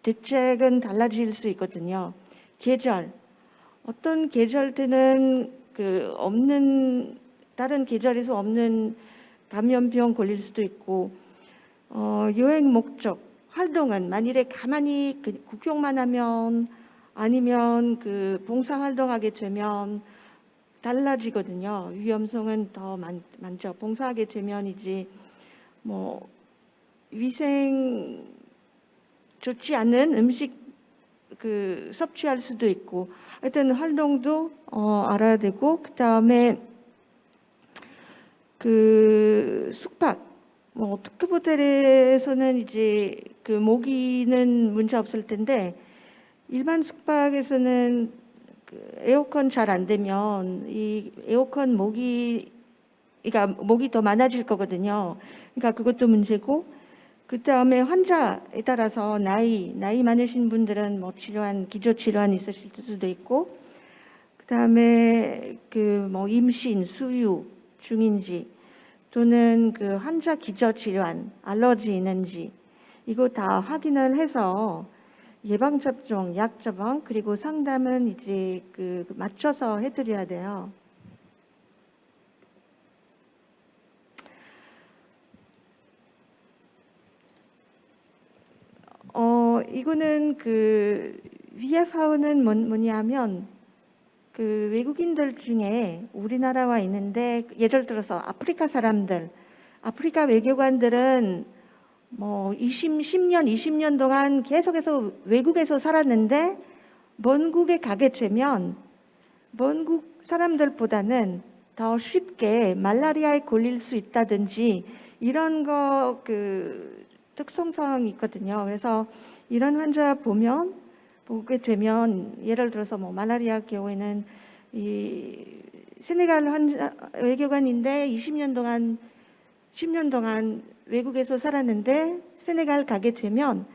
대책은 달라질 수 있거든요. 계절, 어떤 계절 때는 그 없는 다른 계절에서 없는 감염병 걸릴 수도 있고 여행 목적, 활동은 만일에 가만히 구경만 하면 아니면 그 봉사 활동하게 되면 달라지거든요. 위험성은 더 많죠. 봉사하게 되면 이제 뭐 위생 좋지 않은 음식 그 섭취할 수도 있고 하여튼 활동도 알아야 되고 그다음에 그 숙박 뭐 특급 호텔에서는 이제 그 모기는 문제 없을 텐데 일반 숙박에서는 그 에어컨 잘 안 되면 이 에어컨 그러니까 모기 더 많아질 거거든요. 그러니까 그것도 문제고 그다음에 환자에 따라서 나이 많으신 분들은 뭐 기저 질환 있으실 수도 있고 그다음에 그 뭐 임신, 수유 중인지 또는 그 환자 기저 질환, 알러지 있는지 이거 다 확인을 해서 예방 접종, 약 처방 그리고 상담은 이제 그 맞춰서 해드려야 돼요. 이거는 그 VFHO는 뭐냐면 그 외국인들 중에 우리나라와 있는데 예를 들어서 아프리카 사람들, 아프리카 외교관들은 뭐 10년, 20년 동안 계속해서 외국에서 살았는데 먼국에 가게 되면 먼국 사람들보다는 더 쉽게 말라리아에 걸릴 수 있다든지 이런 거 그 특성상이 있거든요. 그래서 이런 환자 보게 되면 예를 들어서 뭐 말라리아 경우에는 이 세네갈 환자 외교관인데 10년 동안 외국에서 살았는데 세네갈 가게 되면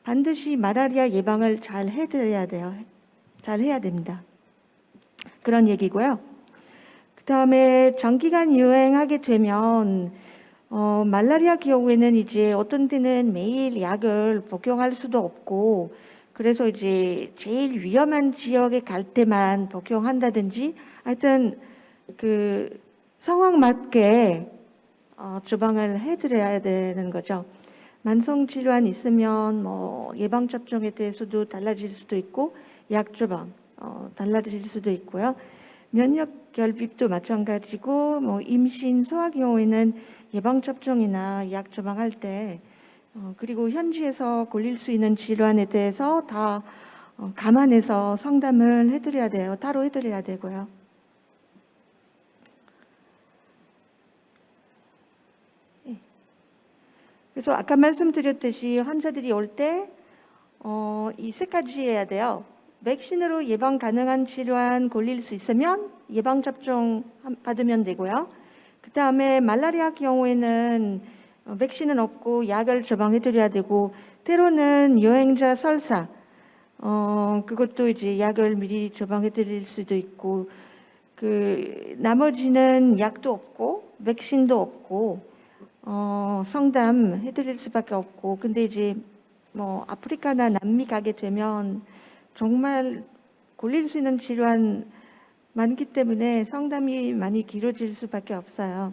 반드시 말라리아 예방을 잘 해드려야 돼요. 잘 해야 됩니다. 그런 얘기고요. 그다음에 장기간 유행하게 되면 말라리아 경우에는 이제 어떤 때는 매일 약을 복용할 수도 없고 그래서 이제 제일 위험한 지역에 갈 때만 복용한다든지 하여튼 그 상황 맞게 처방을 해드려야 되는 거죠. 만성 질환 있으면 뭐 예방 접종에 대해서도 달라질 수도 있고 약 처방 달라질 수도 있고요. 면역 결핍도 마찬가지고 뭐 임신, 소아 경우에는 예방 접종이나 약 처방할 때 그리고 현지에서 걸릴 수 있는 질환에 대해서 다 감안해서 상담을 해드려야 돼요. 따로 해드려야 되고요. 그래서 아까 말씀드렸듯이 환자들이 올 때 이 세 가지 해야 돼요. 백신으로 예방 가능한 질환 걸릴 수 있으면 예방 접종 받으면 되고요. 그다음에 말라리아 경우에는 백신은 없고 약을 처방해 드려야 되고 때로는 여행자 설사 그것도 이제 약을 미리 처방해 드릴 수도 있고 그 나머지는 약도 없고 백신도 없고 상담해 드릴 수밖에 없고 근데 이제 뭐 아프리카나 남미 가게 되면 정말 걸릴 수 있는 질환 많기 때문에 상담이 많이 길어질 수밖에 없어요.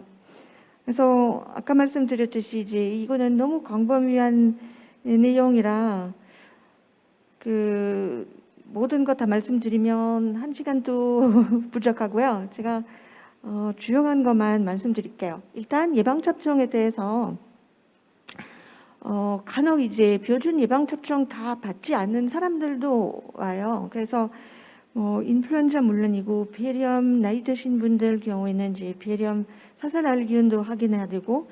그래서 아까 말씀드렸듯이 이제 이거는 너무 광범위한 내용이라 그 모든 것 다 말씀드리면 1시간도 부족하고요. 제가 주요한 것만 말씀드릴게요. 일단 예방접종에 대해서 간혹 이제 표준 예방접종 다 받지 않는 사람들도 와요. 그래서 인플루엔자 물론이고 폐렴 나이 드신 분들 경우에는 이제 폐렴 사살알기운도 확인해야 되고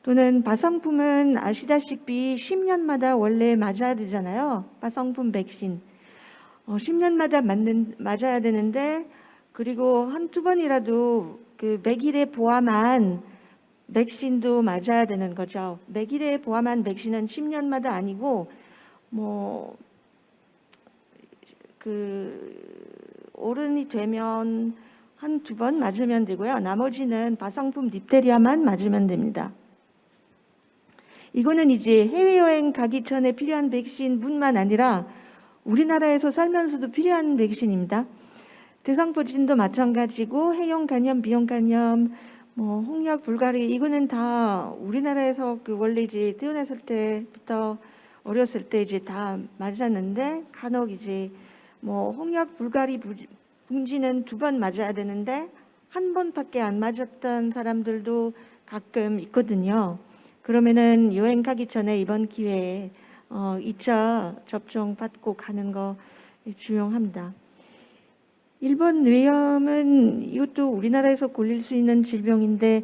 또는 바상품은 아시다시피 10년마다 원래 맞아야 되잖아요. 바상품 백신 10년마다 맞아야 되는데 그리고 한두 번이라도 그 100일에 포함한 백신도 맞아야 되는 거죠. 100일에 포함한 백신은 10년마다 아니고 뭐 어른이 되면 한두 번 맞으면 되고요. 나머지는 바상품 딥테리아만 맞으면 됩니다. 이거는 이제 해외여행 가기 전에 필요한 백신뿐만 아니라 우리나라에서 살면서도 필요한 백신입니다. 대상포진도 마찬가지고 해용 간염, 비용 간염, 뭐 홍역, 불가리 이거는 다 우리나라에서 원래 이제 태어났을 때부터 어렸을 때 이제 다 맞았는데 간혹 이제 뭐 홍역, 불가리, 분지는 2번 맞아야 되는데 1번밖에 안 맞았던 사람들도 가끔 있거든요. 그러면은 여행 가기 전에 이번 기회에 2차 접종 받고 가는 거 중요합니다. 일본 뇌염은 이것도 우리나라에서 걸릴 수 있는 질병인데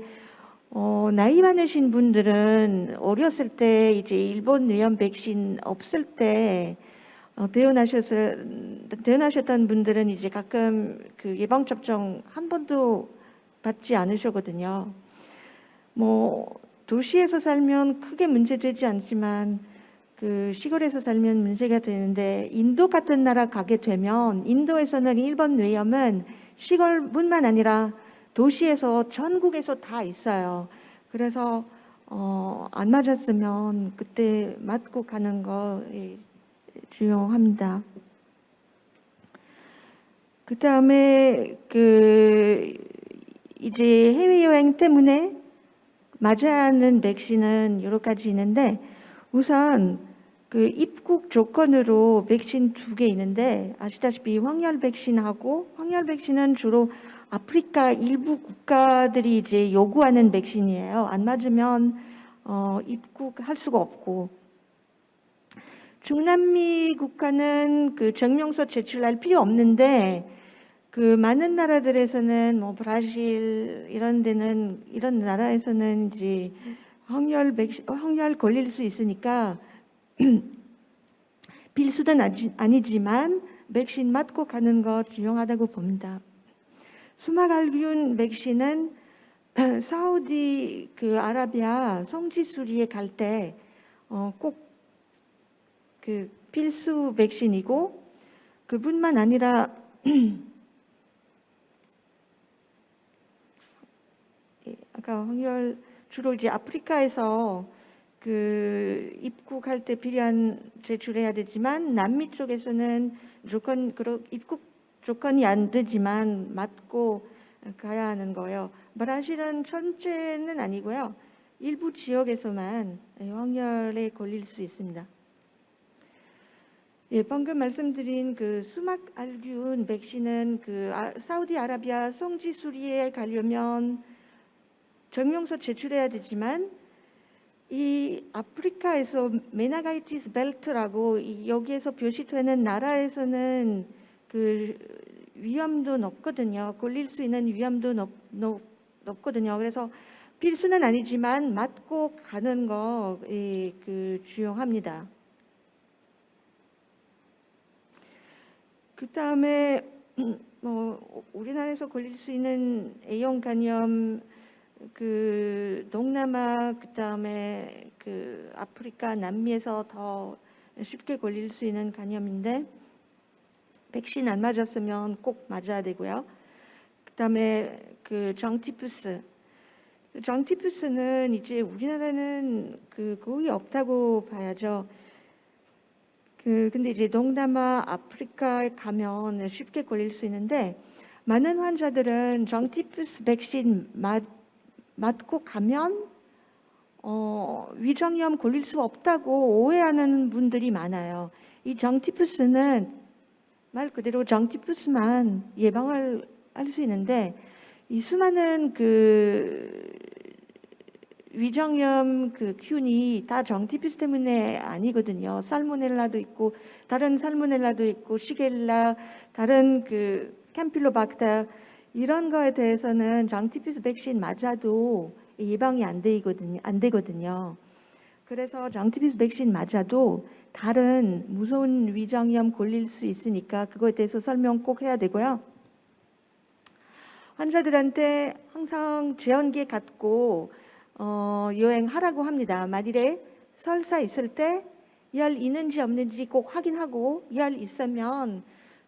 나이 많으신 분들은 어렸을 때 이제 일본 뇌염 백신 없을 때 태어나셨던 분들은 이제 가끔 그 예방 접종 한 번도 받지 않으셨거든요. 뭐 도시에서 살면 크게 문제되지 않지만 그 시골에서 살면 문제가 되는데 인도 같은 나라 가게 되면 인도에서는 일본 뇌염은 시골뿐만 아니라 도시에서 전국에서 다 있어요. 그래서 안 맞았으면 그때 맞고 가는 거 중요합니다. 그 다음에 이제 해외여행 때문에 맞아야 하는 백신은 여러 가지 있는데 우선 그 입국 조건으로 백신 2개 있는데 아시다시피 황열 백신하고 황열 백신은 주로 아프리카 일부 국가들이 이제 요구하는 백신이에요. 안 맞으면 입국할 수가 없고 중남미 국가는 그 증명서 제출할 필요 없는데 그 많은 나라들에서는 뭐 브라질 이런 데는 이런 나라에서는 이제 황열 걸릴 수 있으니까 필수는 아니지만 백신 맞고 가는 거 중요하다고 봅니다. 수막알균 백신은 사우디 그 아라비아 성지순례에 갈 때 꼭 그 필수 백신이고 그뿐만 아니라 아까 황열 주로 이제 아프리카에서 그 입국할 때 필요한 제출해야 되지만 남미 쪽에서는 입국 조건이 안 되지만 맞고 가야 하는 거예요. 브라질은 전체는 아니고요. 일부 지역에서만 황열에 걸릴 수 있습니다. 예, 방금 말씀드린 그 수막알균 백신은 그 사우디아라비아 성지순례에 가려면 증명서 제출해야 되지만 이 아프리카에서 메나가이티스 벨트라고 여기에서 표시되는 나라에서는 그 위험도 높거든요. 걸릴 수 있는 위험도 높거든요. 그래서 필수는 아니지만 맞고 가는 거 그 중요합니다. 그 다음에 뭐 우리나라에서 걸릴 수 있는 A형 간염 그 동남아 그 다음에 그 아프리카 남미에서 더 쉽게 걸릴 수 있는 간염인데 백신 안 맞았으면 꼭 맞아야 되고요. 그 다음에 그 정티푸스는 이제 우리나라는 그 거의 없다고 봐야죠. 근데 이제 동남아 아프리카에 가면 쉽게 걸릴 수 있는데 많은 환자들은 정티푸스 백신 맞고 가면 위장염 걸릴 수 없다고 오해하는 분들이 많아요. 이 정티푸스는 말 그대로 정티푸스만 예방을 할 수 있는데 이 수많은 그 위장염 그 균이 다 정티푸스 때문에 아니거든요. 살모넬라도 있고 다른 살모넬라도 있고 시겔라 다른 그 캠필로박터 이런 거에 대해서는 정티푸스 백신 맞아도 예방이 안 되거든요. 그래서 정티푸스 백신 맞아도 다른 무서운 위장염 걸릴 수 있으니까 그거에 대해서 설명 꼭 해야 되고요. 환자들한테 항상 제온기 갖고 여행하라고 합니다. 만일에 설사 있을 때 열 있는지 없는지 꼭 확인하고 열 있으면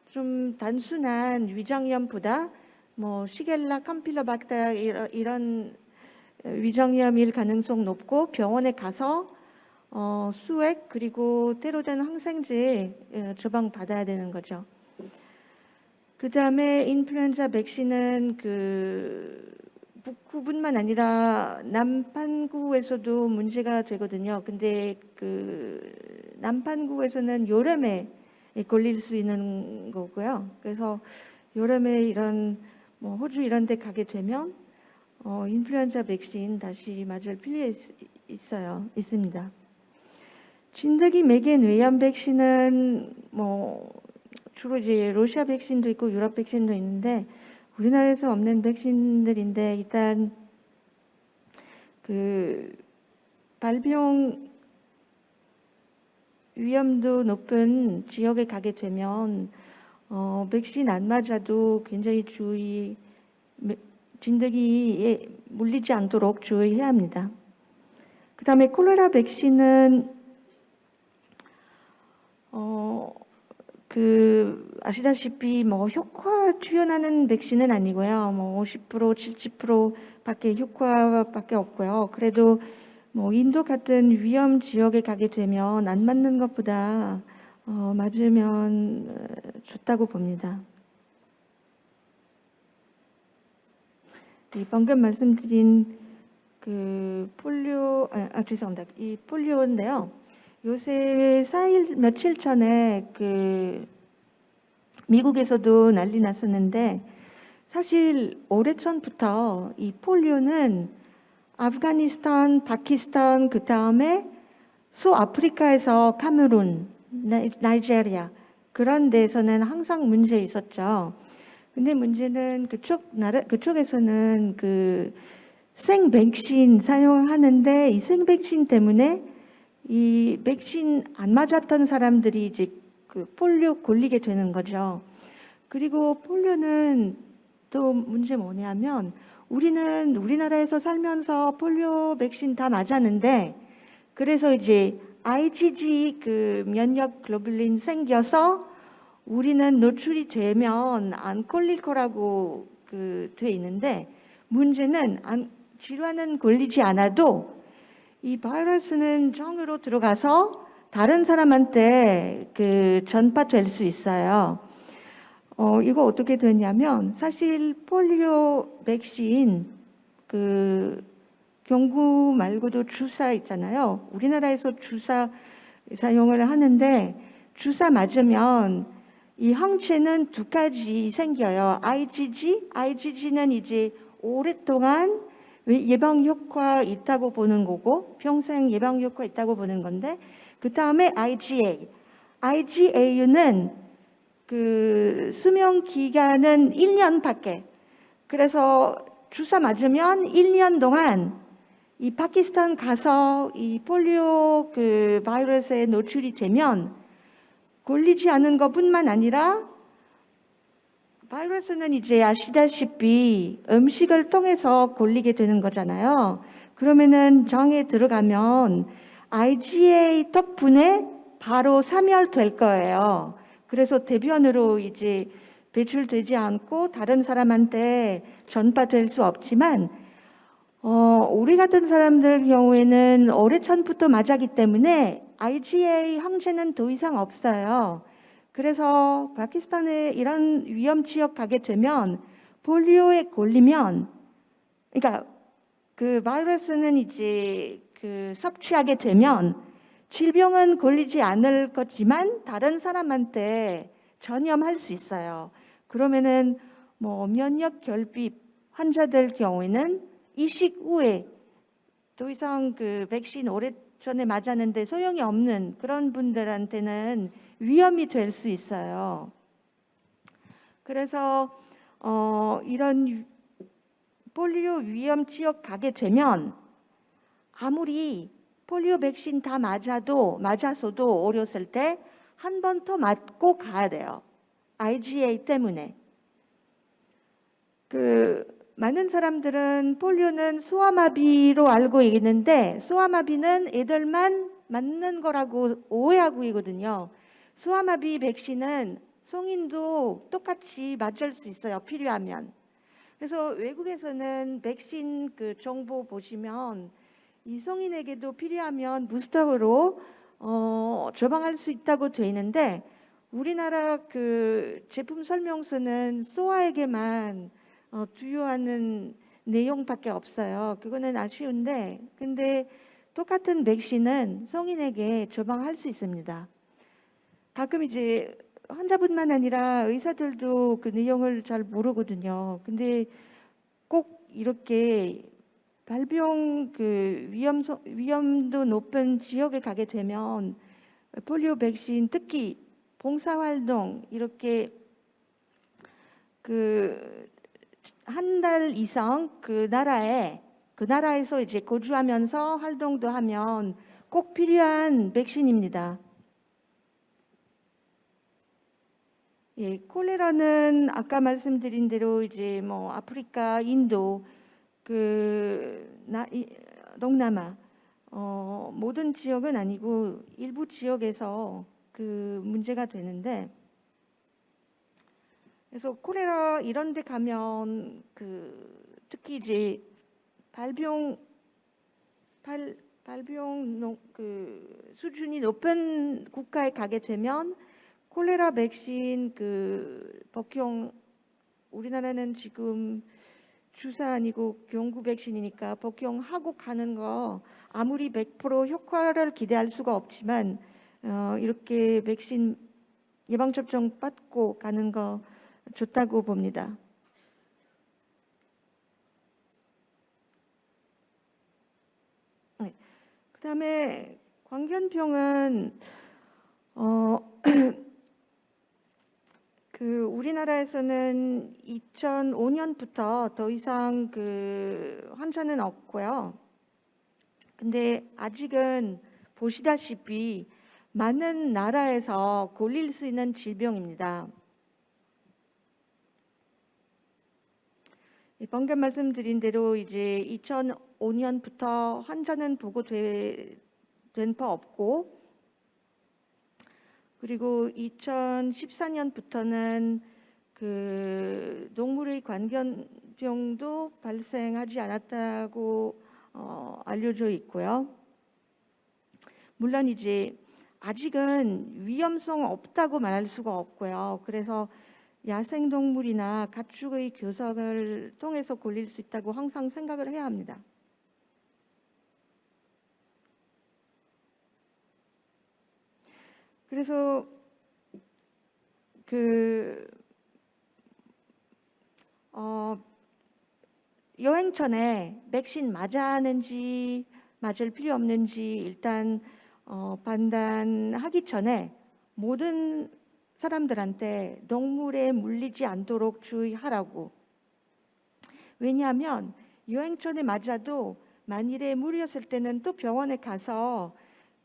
좀 단순한 위장염보다 뭐 시겔라 캄필로박터 이런 위장염일 가능성 높고 병원에 가서 수액 그리고 때로된 항생제 처방 받아야 되는 거죠. 그 다음에 인플루엔자 백신은 그 북구뿐만 아니라 남반구에서도 문제가 되거든요. 근데 그 남반구에서는 여름에 걸릴 수 있는 거고요. 그래서 여름에 이런 뭐 호주 이런 데 가게 되면 인플루엔자 백신 다시 맞을 필요 있습니다. 진드기 매개 뇌염 백신은 뭐 주로 이제 러시아 백신도 있고 유럽 백신도 있는데 우리나라에서 없는 백신들인데 일단 그 발병 위험도 높은 지역에 가게 되면 백신 안 맞아도 굉장히 진드기에 물리지 않도록 주의해야 합니다. 그 다음에 콜레라 백신은 아시다시피 뭐 효과 투여나는 백신은 아니고요. 뭐 50%, 70%밖에 효과밖에 없고요. 그래도 뭐 인도 같은 위험 지역에 가게 되면 안 맞는 것보다 맞으면 좋다고 봅니다. 방금 말씀드린 그 폴리오, 죄송합니다. 이 폴리오인데요. 요새 며칠 전에 그 미국에서도 난리 났었는데 사실 오래전부터 이 폴리오는 아프가니스탄, 파키스탄 그 다음에 소아프리카에서 카메룬, 나이지리아 그런 데서는 항상 문제 있었죠. 근데 문제는 그쪽에서는 그 생백신 사용하는데 이 생백신 때문에 이 백신 안 맞았던 사람들이 이제 그 폴리오 걸리게 되는 거죠. 그리고 폴리오는 또 문제 뭐냐면 우리는 우리나라에서 살면서 폴리오 백신 다 맞았는데 그래서 이제 IgG 그 면역 글로불린 생겨서 우리는 노출이 되면 안 걸릴 거라고 그 돼 있는데 문제는 질환은 걸리지 않아도 이 바이러스는 정으로 들어가서 다른 사람한테 그 전파될 수 있어요. 이거 어떻게 되냐면 사실 폴리오 백신 그 경구 말고도 주사 있잖아요. 우리나라에서 주사 사용을 하는데 주사 맞으면 이 항체는 두 가지 생겨요. IgG는 이제 오랫동안 예방 효과 있다고 보는 거고 평생 예방 효과 있다고 보는 건데 그 다음에 IgA는 그 수명 기간은 1년밖에. 그래서 주사 맞으면 1년 동안 이 파키스탄 가서 이 폴리오 그 바이러스에 노출이 되면 걸리지 않은 것뿐만 아니라 바이러스는 이제 아시다시피 음식을 통해서 걸리게 되는 거잖아요. 그러면은 장에 들어가면 IgA 덕분에 바로 사멸될 거예요. 그래서 대변으로 이제 배출되지 않고 다른 사람한테 전파될 수 없지만 우리 같은 사람들 경우에는 오래전부터 맞았기 때문에 IgA 항체는 더 이상 없어요. 그래서 파키스탄에 이런 위험 지역 가게 되면 폴리오에 걸리면 그러니까 그 바이러스는 이제 그 섭취하게 되면 질병은 걸리지 않을 거지만 다른 사람한테 전염할 수 있어요. 그러면은 뭐 면역 결핍 환자들 경우에는 이식 후에 더 이상 그 백신 오래전에 맞았는데 소용이 없는 그런 분들한테는 위험이 될 수 있어요. 그래서 이런 폴리오 위험 지역 가게 되면 아무리 폴리오 백신 다 맞아서도 어렸을 때 한 번 더 맞고 가야 돼요. IgA 때문에. 많은 사람들은 폴리오는 소아마비로 알고 있는데 소아마비는 애들만 맞는 거라고 오해하고 있거든요. 소아마비 백신은 성인도 똑같이 맞을 수 있어요. 필요하면. 그래서 외국에서는 백신 정보 보시면 이 성인에게도 필요하면 부스터로 처방할 수 있다고 돼 있는데 우리나라 제품 설명서는 소아에게만 투여하는 내용밖에 없어요. 그거는 아쉬운데 근데 똑같은 백신은 성인에게 처방할 수 있습니다. 가끔 이제 환자뿐만 아니라 의사들도 그 내용을 잘 모르거든요. 근데 꼭 이렇게 발병 위험도 높은 지역에 가게 되면 폴리오 백신 특히 봉사활동 이렇게 한 달 이상 그 나라에서 이제 거주하면서 활동도 하면 꼭 필요한 백신입니다. 예, 콜레라는 아까 말씀드린 대로 이제 뭐 아프리카, 인도, 동남아 모든 지역은 아니고 일부 지역에서 문제가 되는데 그래서 콜레라 이런 데 가면 특히 이제 발병 수준이 높은 국가에 가게 되면 콜레라 백신 복용 우리나라는 지금 주사 아니고 경구 백신이니까 복용하고 가는 거 아무리 100% 효과를 기대할 수가 없지만 이렇게 백신 예방 접종 받고 가는 거 좋다고 봅니다. 네. 그다음에 광견병은 우리나라에서는 2005년부터 더 이상 환자는 없고요. 근데 아직은 보시다시피 많은 나라에서 걸릴 수 있는 질병입니다. 방금 말씀드린 대로 이제 2005년부터 환자는 보고된 바 없고 그리고 2014년부터는 동물의 광견병도 발생하지 않았다고 알려져 있고요. 물론 이제 아직은 위험성 없다고 말할 수가 없고요. 그래서 야생동물이나 가축의 교석을 통해서 걸릴 수 있다고 항상 생각을 해야 합니다. 그래서 여행 전에 백신 맞아야 하는지 맞을 필요 없는지 일단 판단하기 전에 모든 사람들한테 동물에 물리지 않도록 주의하라고. 왜냐하면 여행 전에 맞아도 만일에 물렸을 때는 또 병원에 가서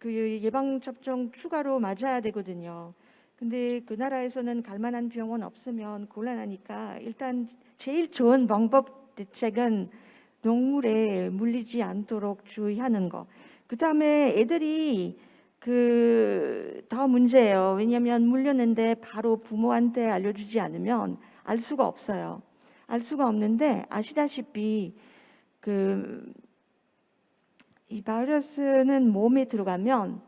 예방접종 추가로 맞아야 되거든요. 근데 그 나라에서는 갈 만한 병원 없으면 곤란하니까 일단 제일 좋은 방법 대책은 동물에 물리지 않도록 주의하는 거. 그다음에 애들이 더 문제예요. 왜냐하면 물렸는데 바로 부모한테 알려주지 않으면 알 수가 없어요. 알 수가 없는데 아시다시피 이 바이러스는 몸에 들어가면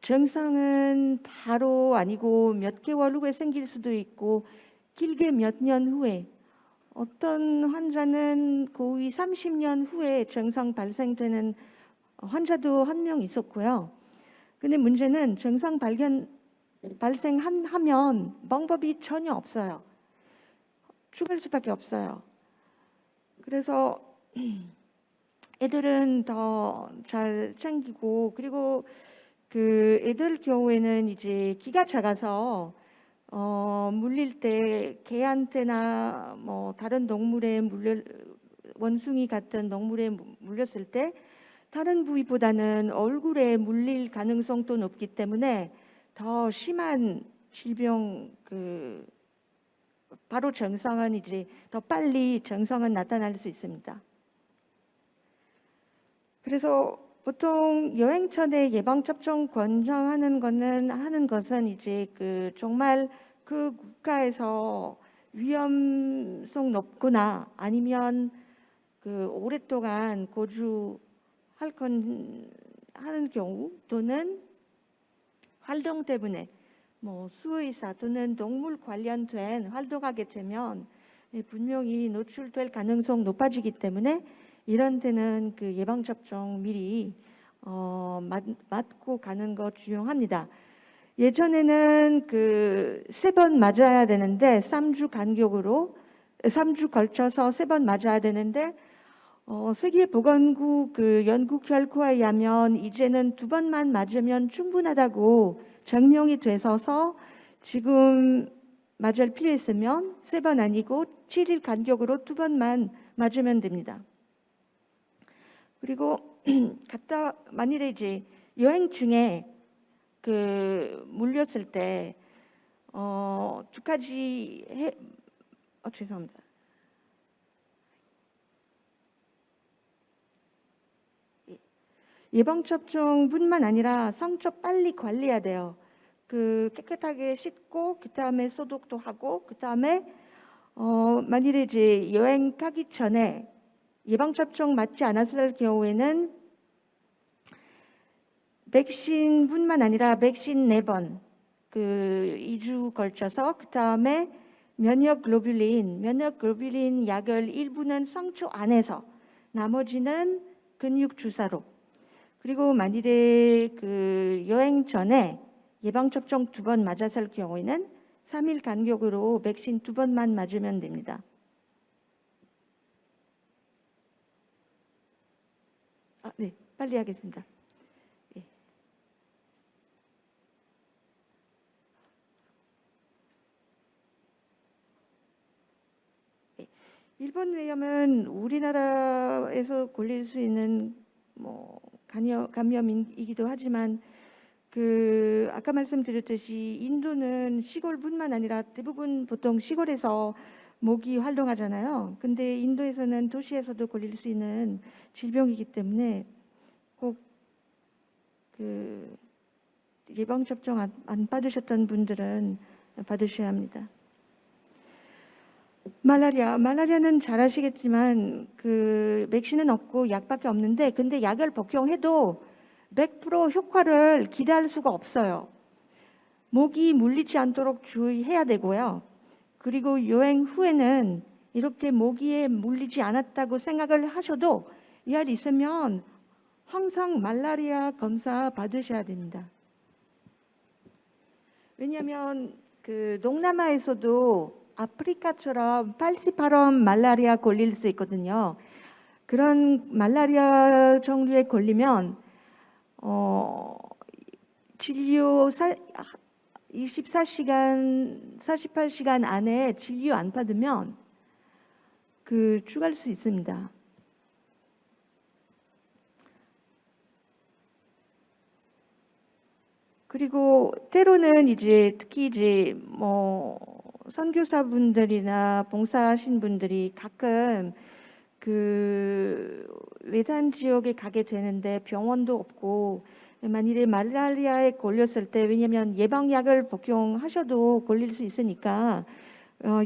증상은 바로 아니고 몇 개월 후에 생길 수도 있고 길게 몇 년 후에 어떤 환자는 거의 30년 후에 증상 발생되는 환자도 한 명 있었고요. 근데 문제는 증상 발생하면 방법이 전혀 없어요. 죽을 수밖에 없어요. 그래서 애들은 더 잘 챙기고 그리고 애들 경우에는 이제 기가 작아서 물릴 때 개한테나 뭐 다른 동물에 원숭이 같은 동물에 물렸을 때 다른 부위보다는 얼굴에 물릴 가능성도 높기 때문에 더 심한 질병 바로 증상은 이제 더 빨리 증상은 나타날 수 있습니다. 그래서 보통 여행 전에 예방 접종 권장하는 것은 이제 그 정말 그 국가에서 위험성 높거나 아니면 그 오랫동안 거주할 하는 경우 또는 활동 때문에 뭐 수의사 또는 동물 관련된 활동하게 되면 분명히 노출될 가능성 높아지기 때문에 이런 데는 그 예방 접종 미리 맞고 가는 거 중요합니다. 예전에는 그 3번 맞아야 되는데 3주 간격으로 3주 걸쳐서 3번 맞아야 되는데 세계보건국 그 연구 결과에 의하면 이제는 2번만 맞으면 충분하다고 증명이 돼서 지금 맞을 필요 있으면 3번 아니고 7일 간격으로 2번만 맞으면 됩니다. 그리고 만일에 이제 여행 중에 그 물렸을 때 두 가지 죄송합니다. 예방 접종뿐만 아니라 상처 빨리 관리해야 돼요. 그 깨끗하게 씻고 그 다음에 소독도 하고 그 다음에 만일에 이제 여행 가기 전에 예방 접종 맞지 않았을 경우에는 백신뿐만 아니라 백신 4번 그 2주 걸쳐서 그 다음에 면역 글로뷸린 약을 일부는 상처 안에서 나머지는 근육 주사로 그리고 만일에 그 여행 전에 예방 접종 2번 맞았을 경우에는 3일 간격으로 백신 2번만 맞으면 됩니다. 네, 빨리 하겠습니다. 예. 일본 외염은 우리나라에서 걸릴 수 있는 뭐 감염이기도 하지만 그 아까 말씀드렸듯이 인도는 시골뿐만 아니라 대부분 보통 시골에서 모기 활동하잖아요. 근데 인도에서는 도시에서도 걸릴 수 있는 질병이기 때문에 꼭 그 예방 접종 안 받으셨던 분들은 받으셔야 합니다. 말라리아는 잘 아시겠지만 그 백신은 없고 약밖에 없는데 근데 약을 복용해도 100% 효과를 기대할 수가 없어요. 모기 물리지 않도록 주의해야 되고요. 그리고 여행 후에는 이렇게 모기에 물리지 않았다고 생각을 하셔도 약 있으면 항상 말라리아 검사 받으셔야 됩니다. 왜냐하면 그 동남아에서도 아프리카처럼 팔시파럼 말라리아 걸릴 수 있거든요. 그런 말라리아 종류에 걸리면 진료 24시간, 48시간 안에 진료 안 받으면 그 죽을 수 있습니다. 그리고 때로는 이제 특히 이제 뭐 선교사분들이나 봉사하신 분들이 가끔 그 외단 지역에 가게 되는데 병원도 없고 만일에 말라리아에 걸렸을 때 왜냐하면 예방약을 복용하셔도 걸릴 수 있으니까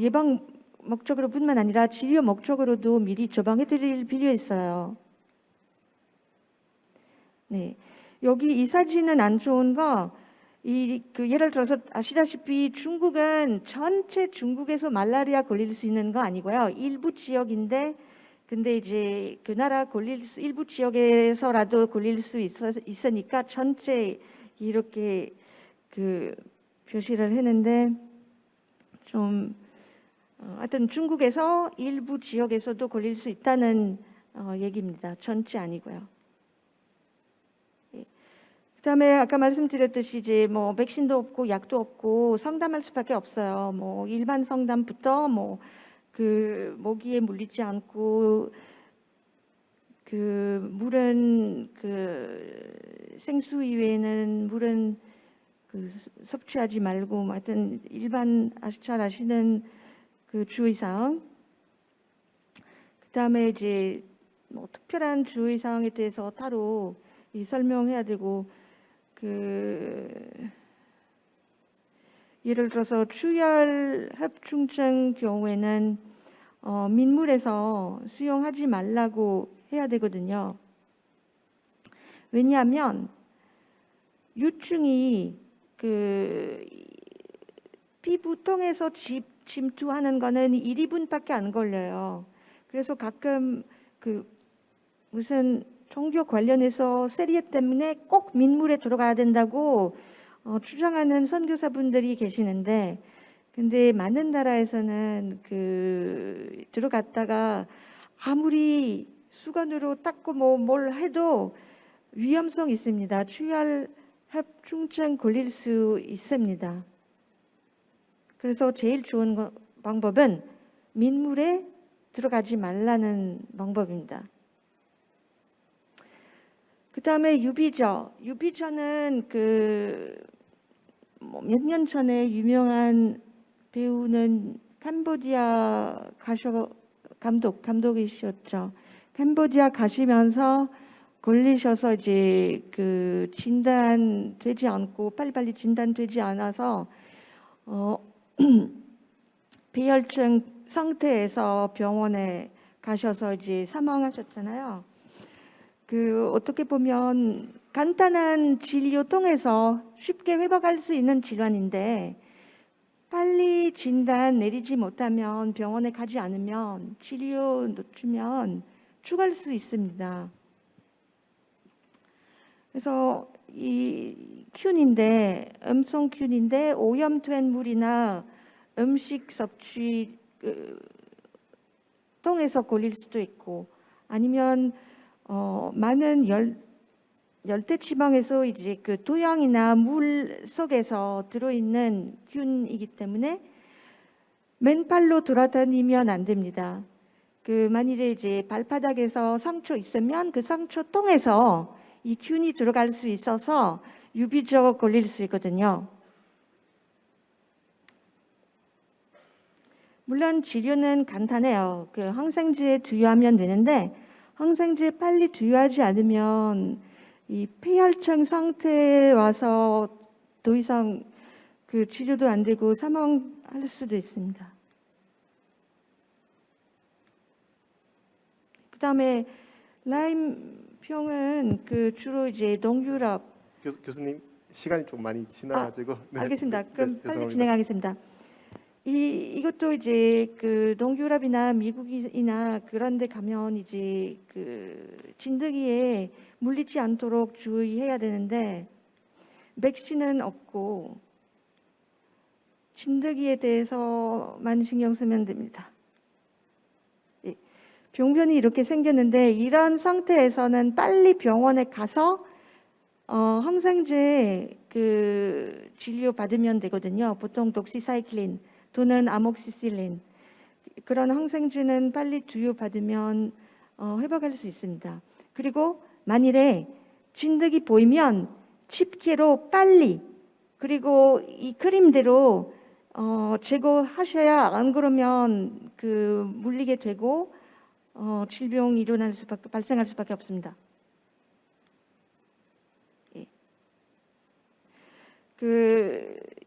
예방 목적으로뿐만 아니라 진료 목적으로도 미리 처방해 드릴 필요 있어요. 네, 여기 이 사진은 안 좋은 거 예를 들어서 아시다시피 중국은 전체 중국에서 말라리아 걸릴 수 있는 거 아니고요. 일부 지역인데 근데 이제 그 나라 일부 지역에서라도 걸릴 수 있으니까 전체 이렇게 그 표시를 했는데 좀 하여튼 중국에서 일부 지역에서도 걸릴 수 있다는 얘기입니다. 전체 아니고요. 그다음에 아까 말씀드렸듯이 이제 뭐 백신도 없고 약도 없고 상담할 수밖에 없어요. 뭐 일반 상담부터 뭐 그 모기에 물리지 않고 그 물은 그 생수 이외에는 물은 그 섭취하지 말고 하여튼 일반 잘 아시는 그 주의사항. 그다음에 이제 뭐 특별한 주의사항에 대해서 따로 설명해야 되고 예를 들어서 출혈 협중증 경우에는 민물에서 수용하지 말라고 해야 되거든요. 왜냐하면 유충이 피부통에서 침투하는 거는 1, 2분밖에 안 걸려요. 그래서 가끔 무슨 종교 관련해서 세리에 때문에 꼭 민물에 들어가야 된다고 주장하는 선교사분들이 계시는데, 근데 많은 나라에서는 들어갔다가 아무리 수건으로 닦고 뭘 해도 위험성이 있습니다. 출혈 협중증 걸릴 수 있습니다. 그래서 제일 좋은 방법은 민물에 들어가지 말라는 방법입니다. 그 다음에 유비저. 유비저는 몇 년 전에 유명한 배우는 캄보디아 감독이셨죠. 캄보디아 가시면서 걸리셔서 이제 진단되지 않고 빨리빨리 진단되지 않아서 폐혈증 상태에서 병원에 가셔서 이제 사망하셨잖아요. 어떻게 보면 간단한 진료 통해서 쉽게 회복할 수 있는 질환인데 빨리 진단 내리지 못하면 병원에 가지 않으면 치료 놓치면 죽을 수 있습니다. 그래서 이 음성균인데 오염된 물이나 음식 섭취 통해서 걸릴 수도 있고 아니면 많은 열대 지방에서 이제 토양이나 물 속에서 들어있는 균이기 때문에 맨발로 돌아다니면 안 됩니다. 만일에 이제 발바닥에서 상처 있으면 그 상처 통해서 이 균이 들어갈 수 있어서 유비적 걸릴 수 있거든요. 물론 치료는 간단해요. 항생제 투여하면 되는데 항생제 빨리 투여하지 않으면 이 폐혈증 상태에 와서 더 이상 치료도 안 되고 사망할 수도 있습니다. 그다음에 라임병은 주로 이제 동유럽. 교수님 시간이 좀 많이 지나가지고. 네. 알겠습니다. 그럼 빨리 죄송합니다. 진행하겠습니다. 이것도 이제 동유럽이나 미국이나 그런 데 가면 이제 진드기에 물리지 않도록 주의해야 되는데 백신은 없고 진드기에 대해서만 신경 쓰면 됩니다. 병변이 이렇게 생겼는데 이런 상태에서는 빨리 병원에 가서 항생제 진료 받으면 되거든요. 보통 독시사이클린 또는 아목시실린 그런 항생제는 빨리 투여받으면 회복할 수 있습니다. 그리고 만일에 진드기 보이면 집게로 빨리 그리고 이 그림대로 제거하셔야 안 그러면 물리게 되고 질병이 발생할 수밖에 없습니다.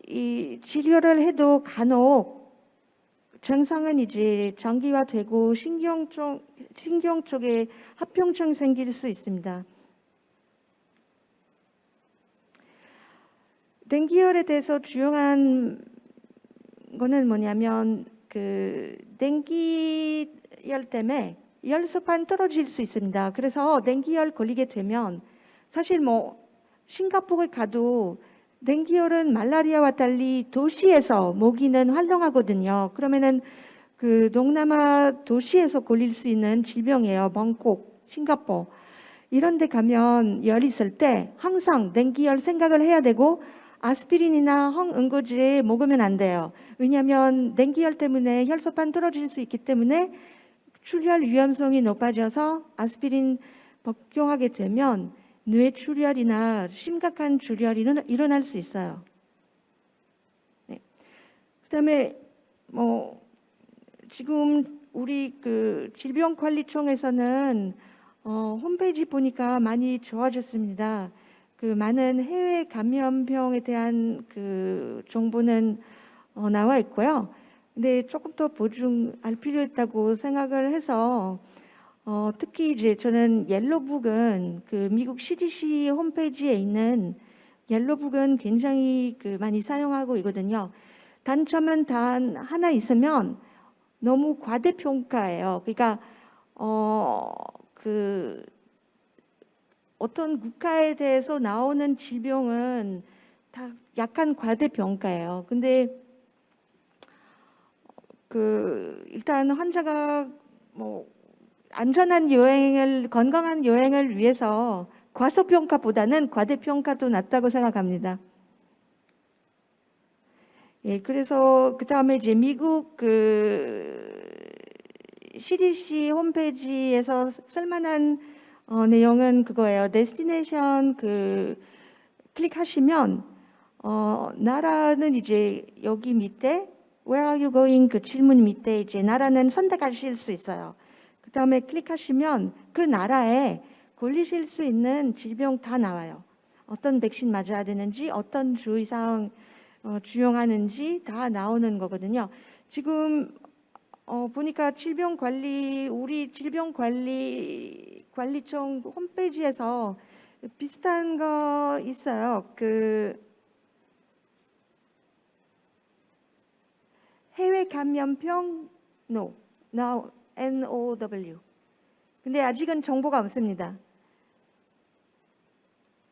이 치료를 해도 간혹 증상은 이제 장기화되고 신경 쪽에 합병증 생길 수 있습니다. 댕기열에 대해서 중요한 거는 뭐냐면 댕기열 때문에 혈소판 떨어질 수 있습니다. 그래서 댕기열 걸리게 되면 사실 싱가포르에 가도 댕기열은 말라리아와 달리 도시에서 모기는 활동하거든요. 그러면은 동남아 도시에서 걸릴 수 있는 질병이에요. 방콕, 싱가포르 이런 데 가면 열 있을 때 항상 댕기열 생각을 해야 되고 아스피린이나 항응고제 먹으면 안 돼요. 왜냐하면 댕기열 때문에 혈소판 떨어질 수 있기 때문에 출혈 위험성이 높아져서 아스피린 복용하게 되면 뇌출혈이나 심각한 출혈이 일어날 수 있어요. 네. 그다음에 지금 우리 그 질병관리청에서는 홈페이지 보니까 많이 좋아졌습니다. 그 많은 해외 감염병에 대한 그 정보는 나와 있고요. 근데 조금 더 보충할 필요 있다고 생각을 해서 특히 이제 저는 옐로북은 그 미국 CDC 홈페이지에 있는 옐로북은 굉장히 그 많이 사용하고 있거든요. 단점은 단 하나 있으면 너무 과대평가예요. 그러니까 그 어떤 국가에 대해서 나오는 질병은 다 약간 과대평가예요. 근데 그 일단 환자가 뭐 안전한 여행을 건강한 여행을 위해서 과소평가보다는 과대평가도 낫다고 생각합니다. 예, 그래서 그 다음에 이제 미국 그 CDC 홈페이지에서 쓸만한 내용은 그거예요. 데스티네이션 그 클릭하시면 나라는 이제 여기 밑에 Where are you going? 그 질문 밑에 이제 나라는 선택하실 수 있어요. 그 다음에 클릭하시면 그 나라에 걸리실 수 있는 질병 다 나와요. 어떤 백신 맞아야 되는지, 어떤 주의사항 주용하는지 다 나오는 거거든요. 지금 보니까 우리 질병관리청 홈페이지에서 비슷한 거 있어요. 그 해외 감염병 NOW. 근데 아직은 정보가 없습니다.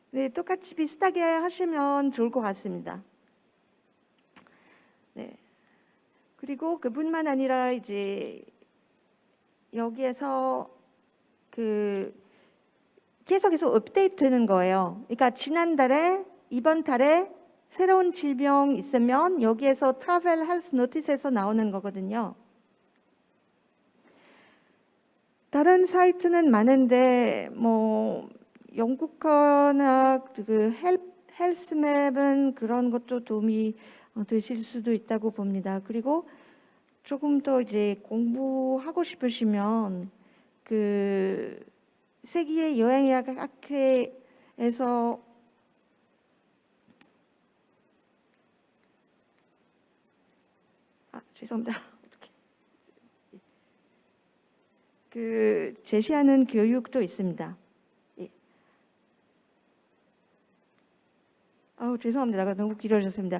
네, 똑같이 비슷하게 하시면 좋을 것 같습니다. 네. 그리고 그뿐만 아니라 이제 여기에서 그 계속해서 업데이트되는 거예요. 그러니까 지난달에 이번 달에 새로운 질병 있으면 여기에서 트래블 헬스 노티스에서 나오는 거거든요. 다른 사이트는 많은데 뭐 영국 거나 그 헬스맵은 그런 것도 도움이 되실 수도 있다고 봅니다. 그리고 조금 더 이제 공부하고 싶으시면 그 세계 여행의학 학회에서 죄송합니다. 그 제시하는 교육도 있습니다. 예. 죄송합니다. 내가 너무 길어졌습니다.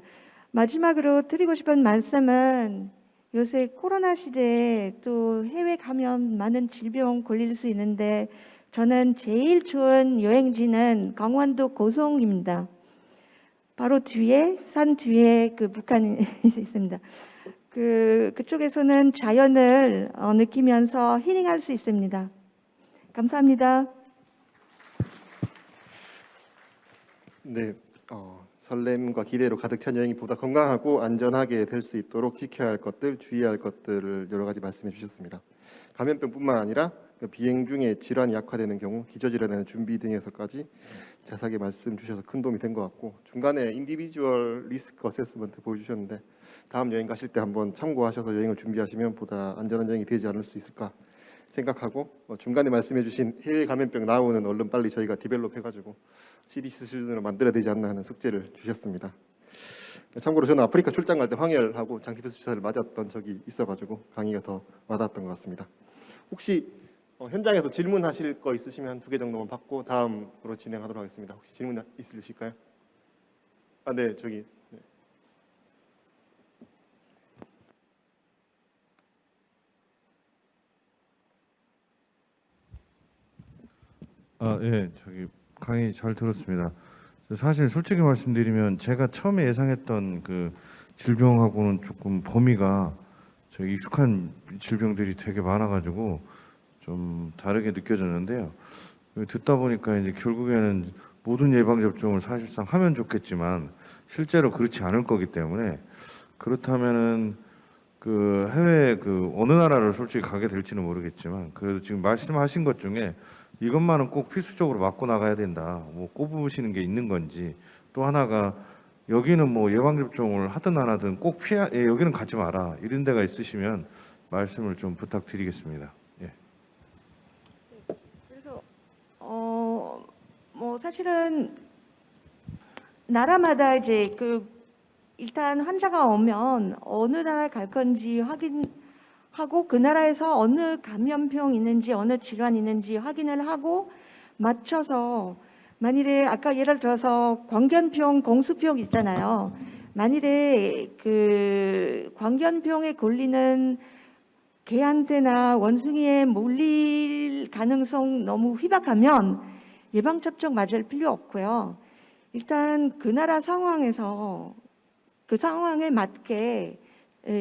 마지막으로 드리고 싶은 말씀은 요새 코로나 시대에 또 해외 가면 많은 질병 걸릴 수 있는데 저는 제일 좋은 여행지는 강원도 고성입니다. 바로 산 뒤에 그 북한이 있습니다. 그쪽에서는 자연을 느끼면서 힐링할 수 있습니다. 감사합니다. 네, 설렘과 기대로 가득 찬 여행이 보다 건강하고 안전하게 될 수 있도록 지켜야 할 것들, 주의해야 할 것들을 여러 가지 말씀해 주셨습니다. 감염병뿐만 아니라 비행 중에 질환이 약화되는 경우 기저질환의 준비 등에서까지 자세하게 말씀 주셔서 큰 도움이 된 것 같고 중간에 인디비주얼 리스크 어세스먼트 보여주셨는데 다음 여행 가실 때 한번 참고하셔서 여행을 준비하시면 보다 안전한 여행이 되지 않을 수 있을까 생각하고 중간에 말씀해주신 해외 감염병 나오는 얼른 빨리 저희가 디벨롭 해가지고 CDC 수준으로 만들어야 되지 않나 하는 숙제를 주셨습니다. 참고로 저는 아프리카 출장 갈 때 황열하고 장티페스 주사를 맞았던 적이 있어가지고 강의가 더 와닿았던 것 같습니다. 혹시 현장에서 질문하실 거 있으시면 2개 정도만 받고 다음으로 진행하도록 하겠습니다. 혹시 질문 있으실까요? 네, 저기. 네. 예, 저기 강의 잘 들었습니다. 사실 솔직히 말씀드리면 제가 처음에 예상했던 그 질병하고는 조금 범위가 저 익숙한 질병들이 되게 많아가지고 좀 다르게 느껴졌는데요. 듣다 보니까 이제 결국에는 모든 예방 접종을 사실상 하면 좋겠지만 실제로 그렇지 않을 거기 때문에 그렇다면은 그 해외 그 어느 나라를 솔직히 가게 될지는 모르겠지만 그래도 지금 말씀하신 것 중에 이것만은 꼭 필수적으로 맞고 나가야 된다. 뭐 꼽으시는 게 있는 건지 또 하나가 여기는 뭐 예방 접종을 하든 안 하든 꼭 여기는 가지 마라 이런 데가 있으시면 말씀을 좀 부탁드리겠습니다. 예. 그래서 뭐 사실은 나라마다 이제 그 일단 환자가 오면 어느 나라 갈 건지 확인하고 그 나라에서 어느 감염병 있는지 어느 질환 있는지 확인을 하고 맞춰서 만일에 아까 예를 들어서 광견병, 공수병 있잖아요. 만일에 그 광견병에 걸리는 개한테나 원숭이에 물릴 가능성 너무 희박하면 예방접종 맞을 필요 없고요. 일단 그 나라 상황에서 그 상황에 맞게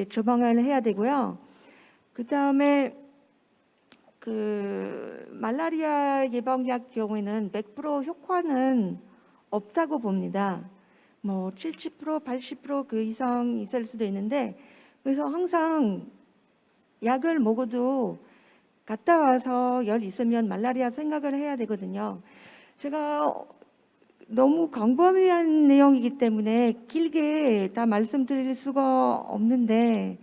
처방을 해야 되고요. 그 다음에 그 말라리아 예방약 경우에는 100% 효과는 없다고 봅니다. 뭐 70%, 80%그 이상 있을 수도 있는데 그래서 항상 약을 먹어도 갔다 와서 열 있으면 말라리아 생각을 해야 되거든요. 제가 너무 광범위한 내용이기 때문에 길게 다 말씀드릴 수가 없는데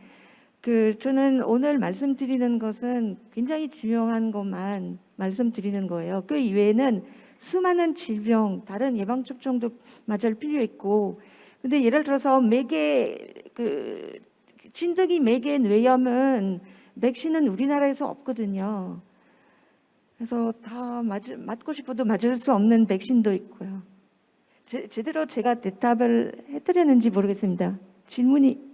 저는 오늘 말씀드리는 것은 굉장히 중요한 것만 말씀드리는 거예요. 그 이외에는 수많은 질병, 다른 예방접종도 맞을 필요 있고, 근데 예를 들어서 진드기 매개 뇌염은 백신은 우리나라에서 없거든요. 그래서 다 맞고 싶어도 맞을 수 없는 백신도 있고요. 제대로 제가 대답을 해드렸는지 모르겠습니다. 질문이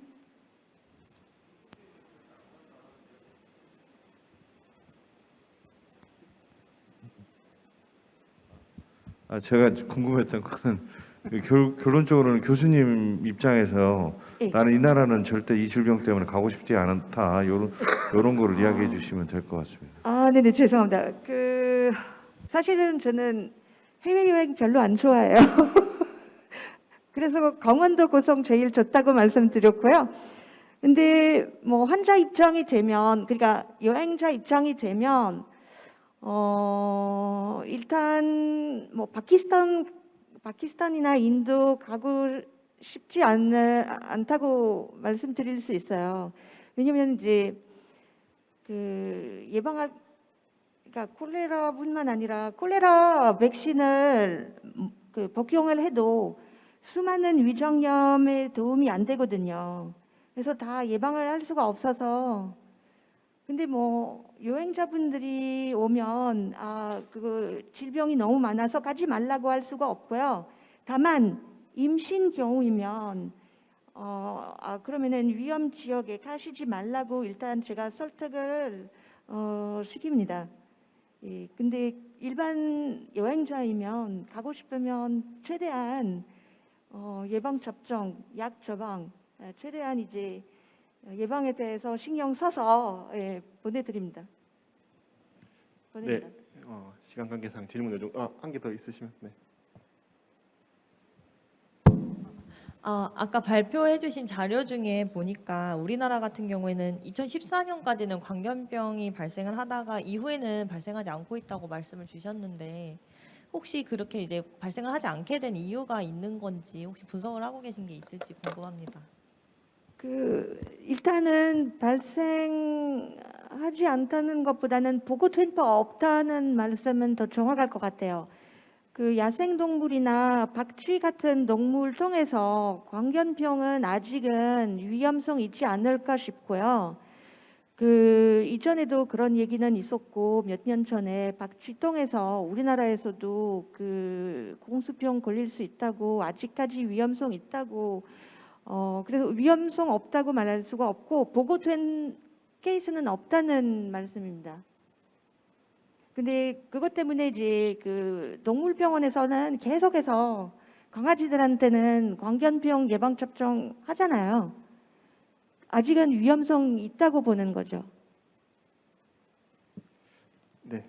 제가 궁금했던 거는 결론적으로는 교수님 입장에서 예. 나는 이 나라는 절대 이 질병 때문에 가고 싶지 않다 요런 거를 이야기해 주시면 될 것 같습니다. 네네 죄송합니다. 사실은 저는 해외 여행 별로 안 좋아해요. 그래서 강원도 고성 제일 좋다고 말씀드렸고요. 근데 뭐 환자 입장이 되면 그러니까 여행자 입장이 되면 일단 뭐 파키스탄이나 인도 가고 싶지 않다고 말씀드릴 수 있어요. 왜냐면 이제 그러니까 콜레라뿐만 아니라 콜레라 백신을 복용을 해도 수많은 위장염에 도움이 안 되거든요. 그래서 다 예방을 할 수가 없어서 근데 뭐 여행자분들이 오면 질병이 너무 많아서 가지 말라고 할 수가 없고요. 다만 임신 경우이면 그러면은 위험 지역에 가시지 말라고 일단 제가 설득을 시킵니다. 예, 근데 일반 여행자이면 가고 싶으면 최대한 예방 접종, 약 처방, 최대한 이제 예방에 대해서 신경 써서 보내드립니다. 네, 시간 관계상 질문을 한 개 더 있으시면. 네. 아까 발표해주신 자료 중에 보니까 우리나라 같은 경우에는 2014년까지는 광견병이 발생을 하다가 이후에는 발생하지 않고 있다고 말씀을 주셨는데 혹시 그렇게 이제 발생을 하지 않게 된 이유가 있는 건지 혹시 분석을 하고 계신 게 있을지 궁금합니다. 일단은 발생하지 않다는 것보다는 보고된 바 없다는 말씀은 더 정확할 것 같아요. 야생동물이나 박쥐 같은 동물 통해서 광견병은 아직은 위험성 있지 않을까 싶고요. 이전에도 그런 얘기는 있었고 몇 년 전에 박쥐 통해서 우리나라에서도 공수병 걸릴 수 있다고 아직까지 위험성 있다고 그래서 위험성 없다고 말할 수가 없고 보고된 케이스는 없다는 말씀입니다. 근데 그것 때문에 이제 동물병원에서는 계속해서 강아지들한테는 광견병 예방 접종 하잖아요. 아직은 위험성 있다고 보는 거죠. 네,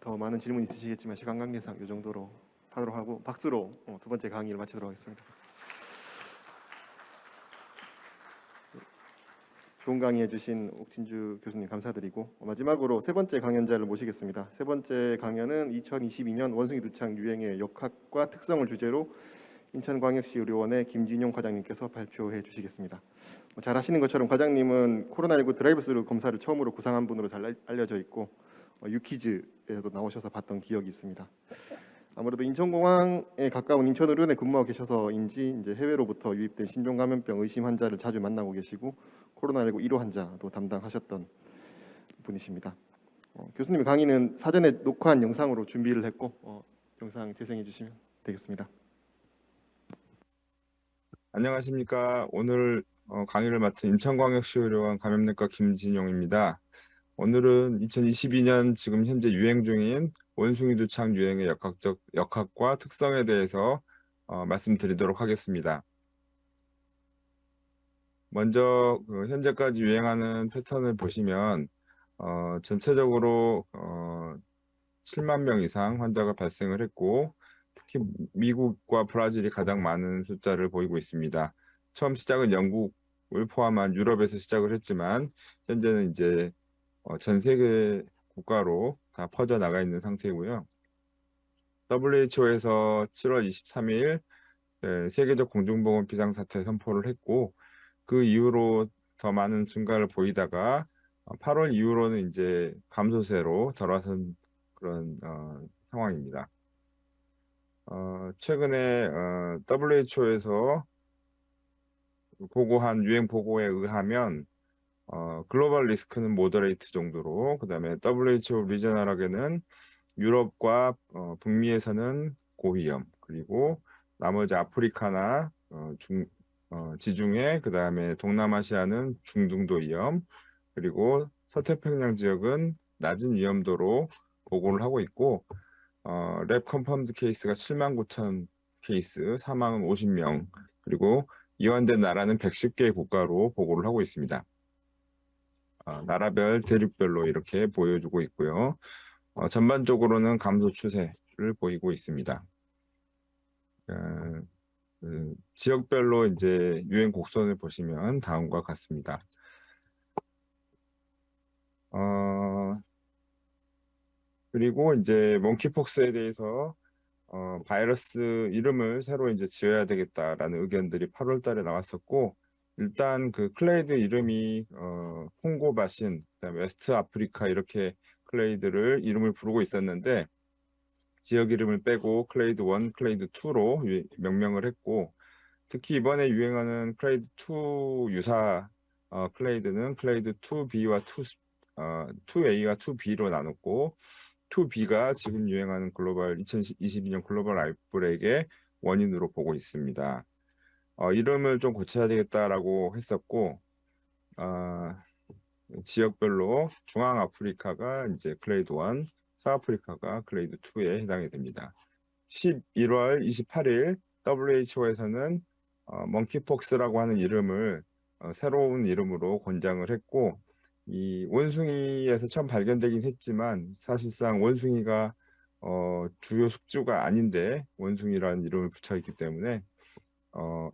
더 많은 질문 있으시겠지만 시간 관계상 이 정도로 하도록 하고 박수로 두 번째 강의를 마치도록 하겠습니다. 좋은 강의 해주신 옥진주 교수님 감사드리고 마지막으로 세 번째 강연자를 모시겠습니다. 세 번째 강연은 2022년 원숭이 두창 유행의 역학과 특성을 주제로 인천광역시 의료원의 김진용 과장님께서 발표해 주시겠습니다. 잘 아시는 것처럼 과장님은 코로나19 드라이브스루 검사를 처음으로 구상한 분으로 잘 알려져 있고 유퀴즈에도 나오셔서 봤던 기억이 있습니다. 아무래도 인천공항에 가까운 인천의료원에 근무하고 계셔서인지 이제 해외로부터 유입된 신종 감염병 의심 환자를 자주 만나고 계시고 코로나19 1호 환자도 담당하셨던 분이십니다. 교수님의 강의는 사전에 녹화한 영상으로 준비를 했고 영상 재생해 주시면 되겠습니다. 안녕하십니까. 오늘 강의를 맡은 인천광역시의료원 감염내과 김진용입니다. 오늘은 2022년 지금 현재 유행 중인 원숭이 두창 유행의 역학과 특성에 대해서 말씀드리도록 하겠습니다. 먼저 현재까지 유행하는 패턴을 보시면 전체적으로 7만 명 이상 환자가 발생을 했고 특히 미국과 브라질이 가장 많은 숫자를 보이고 있습니다. 처음 시작은 영국을 포함한 유럽에서 시작을 했지만 현재는 이제 전 세계 국가로 다 퍼져나가 있는 상태이고요. WHO에서 7월 23일 세계적 공중보건 비상사태 선포를 했고 그 이후로 더 많은 증가를 보이다가 8월 이후로는 이제 감소세로 돌아선 그런 상황입니다. 최근에 WHO에서 보고한 유행 보고에 의하면 글로벌 리스크는 모더레이트 정도로, 그다음에 WHO 리저널하게는 유럽과 북미에서는 고위험, 그리고 나머지 아프리카나 지중해, 그다음에 동남아시아는 중등도 위험, 그리고 서태평양 지역은 낮은 위험도로 보고를 하고 있고 랩 컨펌드 케이스가 7만 9천 케이스, 사망은 50명, 그리고 이완된 나라는 110개 국가로 보고를 하고 있습니다. 나라별, 대륙별로 이렇게 보여주고 있고요. 전반적으로는 감소 추세를 보이고 있습니다. 지역별로 이제 유행 곡선을 보시면 다음과 같습니다. 그리고 이제 몽키폭스에 대해서 바이러스 이름을 새로 이제 지어야 되겠다라는 의견들이 8월 달에 나왔었고, 일단 그 클레이드 이름이 콩고 바신, 그다음에 웨스트 아프리카 이렇게 클레이드를 이름을 부르고 있었는데 지역 이름을 빼고 클레이드 1, 클레이드 2로 명명을 했고, 특히 이번에 유행하는 클레이드 2 유사 클레이드는 클레이드 2B와 2A와 2B로 나눴고 2B가 지금 유행하는 글로벌 2022년 글로벌 아웃브레이크의 원인으로 보고 있습니다. 이름을 좀 고쳐야 되겠다라고 했었고 지역별로 중앙 아프리카가 이제 클레이드 1, 서아프리카가 클레이드 2에 해당이 됩니다. 11월 28일 WHO에서는 멍키폭스라고 하는 이름을 새로운 이름으로 권장을 했고, 이 원숭이에서 처음 발견되긴 했지만 사실상 원숭이가 주요 숙주가 아닌데 원숭이라는 이름을 붙여 있기 때문에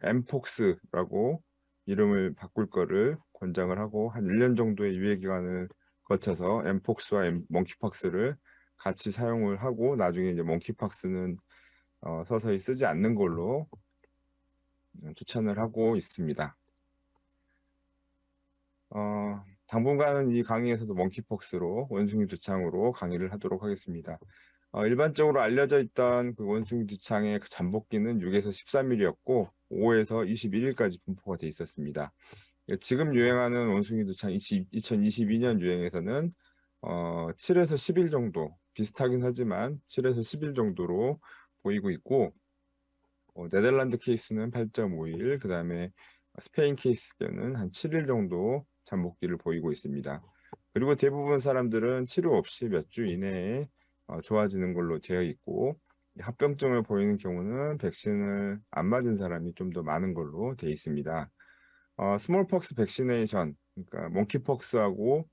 엠폭스라고 이름을 바꿀 거를 권장을 하고 한 1년 정도의 유예 기간을 거쳐서 엠폭스와 멍키팍스를 같이 사용을 하고 나중에 이제 멍키팍스는 서서히 쓰지 않는 걸로 추천을 하고 있습니다. 당분간은 이 강의에서도 멍키폭스로 원숭이 두창으로 강의를 하도록 하겠습니다. 일반적으로 알려져 있던 그 원숭이 두창의 그 잠복기는 6에서 13일이었고 5에서 21일까지 분포가 돼 있었습니다. 지금 유행하는 원숭이 두창 2022년 유행에서는 7에서 10일 정도, 비슷하긴 하지만 7에서 10일 정도로 보이고 있고, 네덜란드 케이스는 8.5일, 그 다음에 스페인 케이스는 한 7일 정도 잠복기를 보이고 있습니다. 그리고 대부분 사람들은 치료 없이 몇 주 이내에 좋아지는 걸로 되어 있고, 합병증을 보이는 경우는 백신을 안 맞은 사람이 좀 더 많은 걸로 되어 있습니다. 스몰퍽스 백시네이션, 그러니까 몽키퍽스하고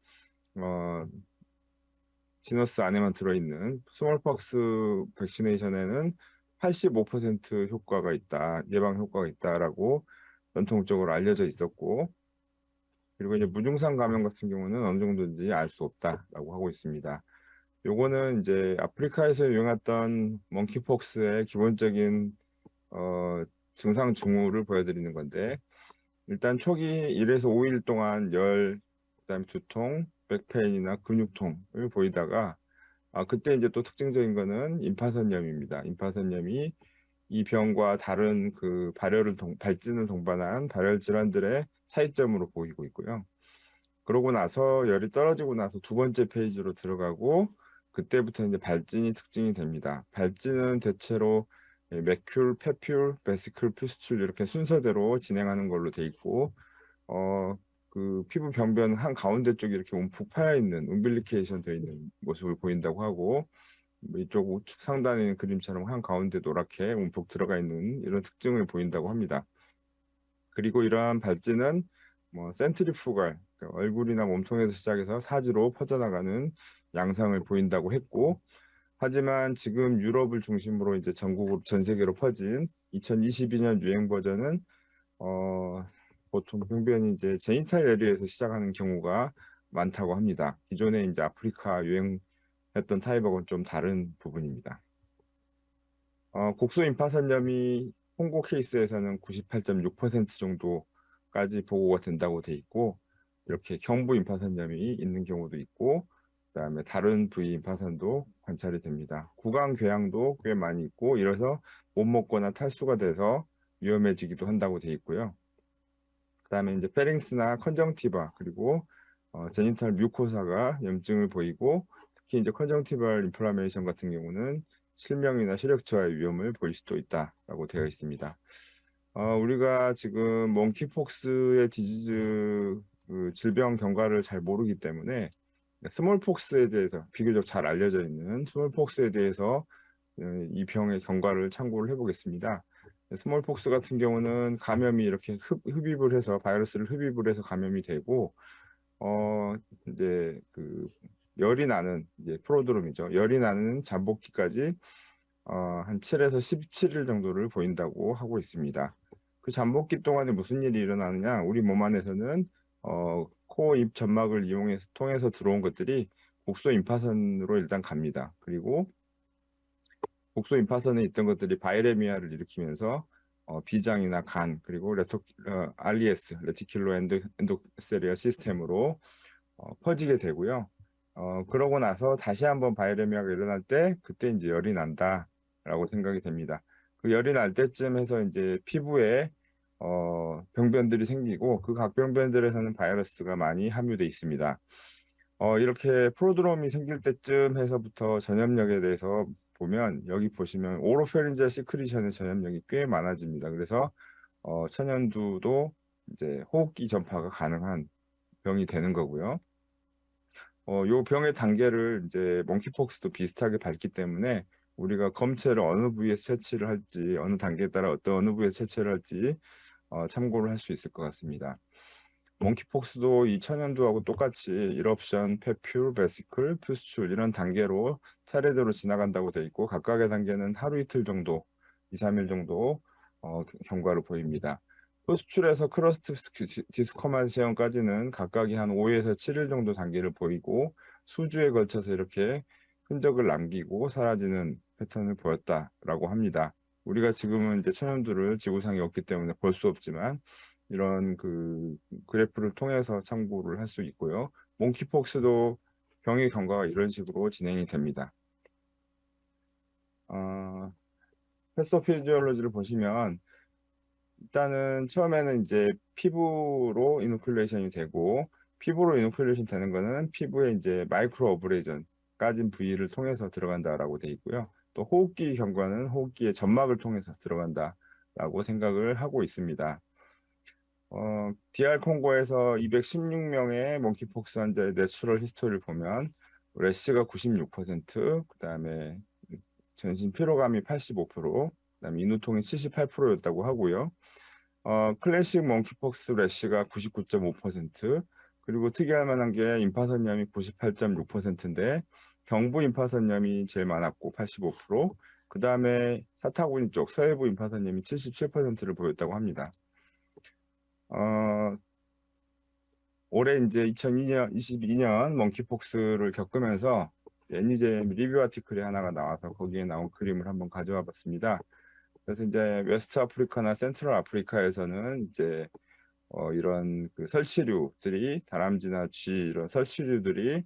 지너스 안에만 들어있는 스몰퍽스 백시네이션에는 85% 효과가 있다, 예방 효과가 있다라고 전통적으로 알려져 있었고, 그리고 이제 무증상 감염 같은 경우는 어느 정도인지 알 수 없다라고 하고 있습니다. 요거는 이제 아프리카에서 유행했던 몽키폭스의 기본적인 증상 징후를 보여드리는 건데, 일단 초기 1에서 5일 동안 열, 그다음에 두통, 백페인이나 근육통을 보이다가 그때 이제 또 특징적인 거는 임파선염입니다. 임파선염이 이 병과 다른 그 발진을 동반한 발열 질환들의 차이점으로 보이고 있고요. 그러고 나서 열이 떨어지고 나서 두 번째 페이지로 들어가고 그때부터 이제 발진이 특징이 됩니다. 발진은 대체로 맥큘, 페퓰, 베시클, 퓨스출 이렇게 순서대로 진행하는 걸로 돼 있고 그 피부 병변 한 가운데 쪽이 이렇게 움푹 파여 있는 움빌리케이션 되어 있는 모습을 보인다고 하고 이쪽 우측 상단에 있는 그림처럼 한 가운데 노랗게 움푹 들어가 있는 이런 특징을 보인다고 합니다. 그리고 이러한 발진은 뭐 센트리푸갈, 그러니까 얼굴이나 몸통에서 시작해서 사지로 퍼져나가는 양상을 보인다고 했고, 하지만 지금 유럽을 중심으로 이제 전국으로 전 세계로 퍼진 2022년 유행 버전은 보통 병변이 이제 제니탈 에리에서 시작하는 경우가 많다고 합니다. 기존에 이제 아프리카 유행했던 타입하고는 좀 다른 부분입니다. 곡소 임파선염이 홍고 케이스에서는 98.6% 정도까지 보고가 된다고 돼 있고 이렇게 경부 임파선염이 있는 경우도 있고 그다음에 다른 부위 임파선도 관찰이 됩니다. 구강 궤양도 꽤 많이 있고 이래서 못 먹거나 탈수가 돼서 위험해지기도 한다고 돼 있고요. 그다음에 이제 페링스나 컨정티바 그리고 제니탈 뮤코사가 염증을 보이고 특히 이제 컨정티발 인플라메이션 같은 경우는 실명이나 시력 저하의 위험을 보일 수도 있다라고 되어 있습니다. 우리가 지금 몽키폭스의 디지즈 그 질병 경과를 잘 모르기 때문에 스몰폭스에 대해서 비교적 잘 알려져 있는 스몰폭스에 대해서 이 병의 경과를 참고를 해보겠습니다. 스몰폭스 같은 경우는 감염이 이렇게 흡입을 해서 바이러스를 흡입을 해서 감염이 되고 이제 그 열이 나는 이제 프로드롬이죠. 열이 나는 잠복기까지 한 7에서 17일 정도를 보인다고 하고 있습니다. 그 잠복기 동안에 무슨 일이 일어나느냐? 우리 몸 안에서는 코, 입 점막을 통해서 들어온 것들이 곡소 임파선으로 일단 갑니다. 그리고 곡소 임파선에 있던 것들이 바이레미아를 일으키면서 비장이나 간 그리고 RES, 레티큘로 엔도셀리아 시스템으로 퍼지게 되고요. 그러고 나서 다시 한번 바이레미아가 일어날 때 그때 이제 열이 난다라고 생각이 됩니다. 그 열이 날 때쯤 해서 이제 피부에 병변들이 생기고 그 각 병변들에서는 바이러스가 많이 함유돼 있습니다. 이렇게 프로드롬이 생길 때쯤 해서부터 전염력에 대해서 보면 여기 보시면 오로페린지얼 시크리션의 전염력이 꽤 많아집니다. 그래서 천연두도 이제 호흡기 전파가 가능한 병이 되는 거고요. 요 병의 단계를 이제 몽키폭스도 비슷하게 밟기 때문에 우리가 검체를 어느 부위에서 채취를 할지 어느 단계에 따라 어느 부위에서 채취를 할지 참고를 할 수 있을 것 같습니다. 몽키폭스도 이 천연두하고 똑같이 일옵션, 페퓰, 베시클, 퓨스출 이런 단계로 차례대로 지나간다고 돼 있고 각각의 단계는 하루 이틀 정도, 2, 3일 정도 경과를 보입니다. 퓨스출에서 크러스트 디스커마시언까지는 각각이 한 5에서 7일 정도 단계를 보이고 수주에 걸쳐서 이렇게 흔적을 남기고 사라지는 패턴을 보였다라고 합니다. 우리가 지금은 이제 천연두를 지구상에 없기 때문에 볼 수 없지만 이런 그 그래프를 통해서 참고를 할 수 있고요. 몽키폭스도 병의 경과가 이런 식으로 진행이 됩니다. 패소피지올로지를 보시면 일단은 처음에는 이제 피부로 이노큘레이션이 되고 피부로 이노큘레이션 되는 거는 피부에 이제 마이크로 어브레이전 까진 부위를 통해서 들어간다라고 되어 있고요. 또 호흡기 경과는 호흡기의 점막을 통해서 들어간다라고 생각을 하고 있습니다. DR 콩고에서 216명의 몽키폭스 환자의 내추럴 히스토리를 보면 래시가 96%, 그다음에 전신 피로감이 85%, 그다음에 인후통이 78%였다고 하고요. 클래식 몽키폭스 래시가 99.5%, 그리고 특이할 만한 게 임파선염이 98.6%인데 경부 임파선염이 제일 많았고 85%, 그다음에 사타구니 쪽 서해부 임파선염이 77%를 보였다고 합니다. 올해 이제 2022년 몽키폭스를 겪으면서 애니제임 리뷰 아티클이 하나가 나와서 거기에 나온 그림을 한번 가져와 봤습니다. 그래서 이제 웨스트 아프리카나 센트럴 아프리카에서는 이제 이런 그 설치류들이 다람쥐나 쥐 이런 설치류들이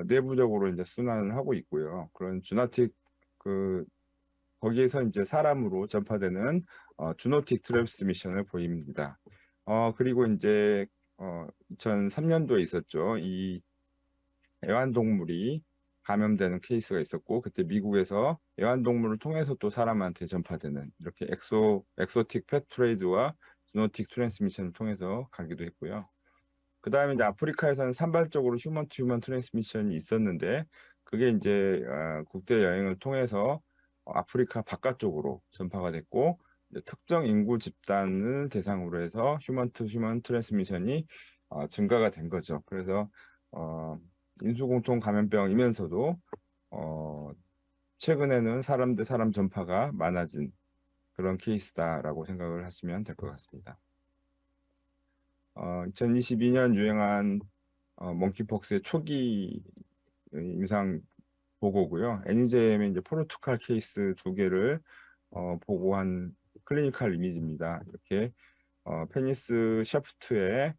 내부적으로 이제 순환을 하고 있고요. 그런 주나틱 그 거기에서 이제 사람으로 전파되는 주노틱 트랜스미션을 보입니다. 그리고 이제 2003년도에 있었죠. 이 애완동물이 감염되는 케이스가 있었고 그때 미국에서 애완동물을 통해서 또 사람한테 전파되는 이렇게 엑소틱 펫 트레이드와 주노틱 트랜스미션을 통해서 가기도 했고요. 그 다음에 이제 아프리카에서는 산발적으로 휴먼 투 휴먼 트랜스미션이 있었는데 그게 이제 국제 여행을 통해서 아프리카 바깥쪽으로 전파가 됐고 이제 특정 인구 집단을 대상으로 해서 휴먼 투 휴먼 트랜스미션이 증가가 된 거죠. 그래서 인수공통 감염병이면서도 최근에는 사람 대 사람 전파가 많아진 그런 케이스다라고 생각을 하시면 될 것 같습니다. 2022년 유행한 몽키폭스의 초기 임상 보고고요. 애니제임의 이제 포르투갈 케이스 2개를 보고한 클리니컬 이미지입니다. 이렇게 페니스 샤프트에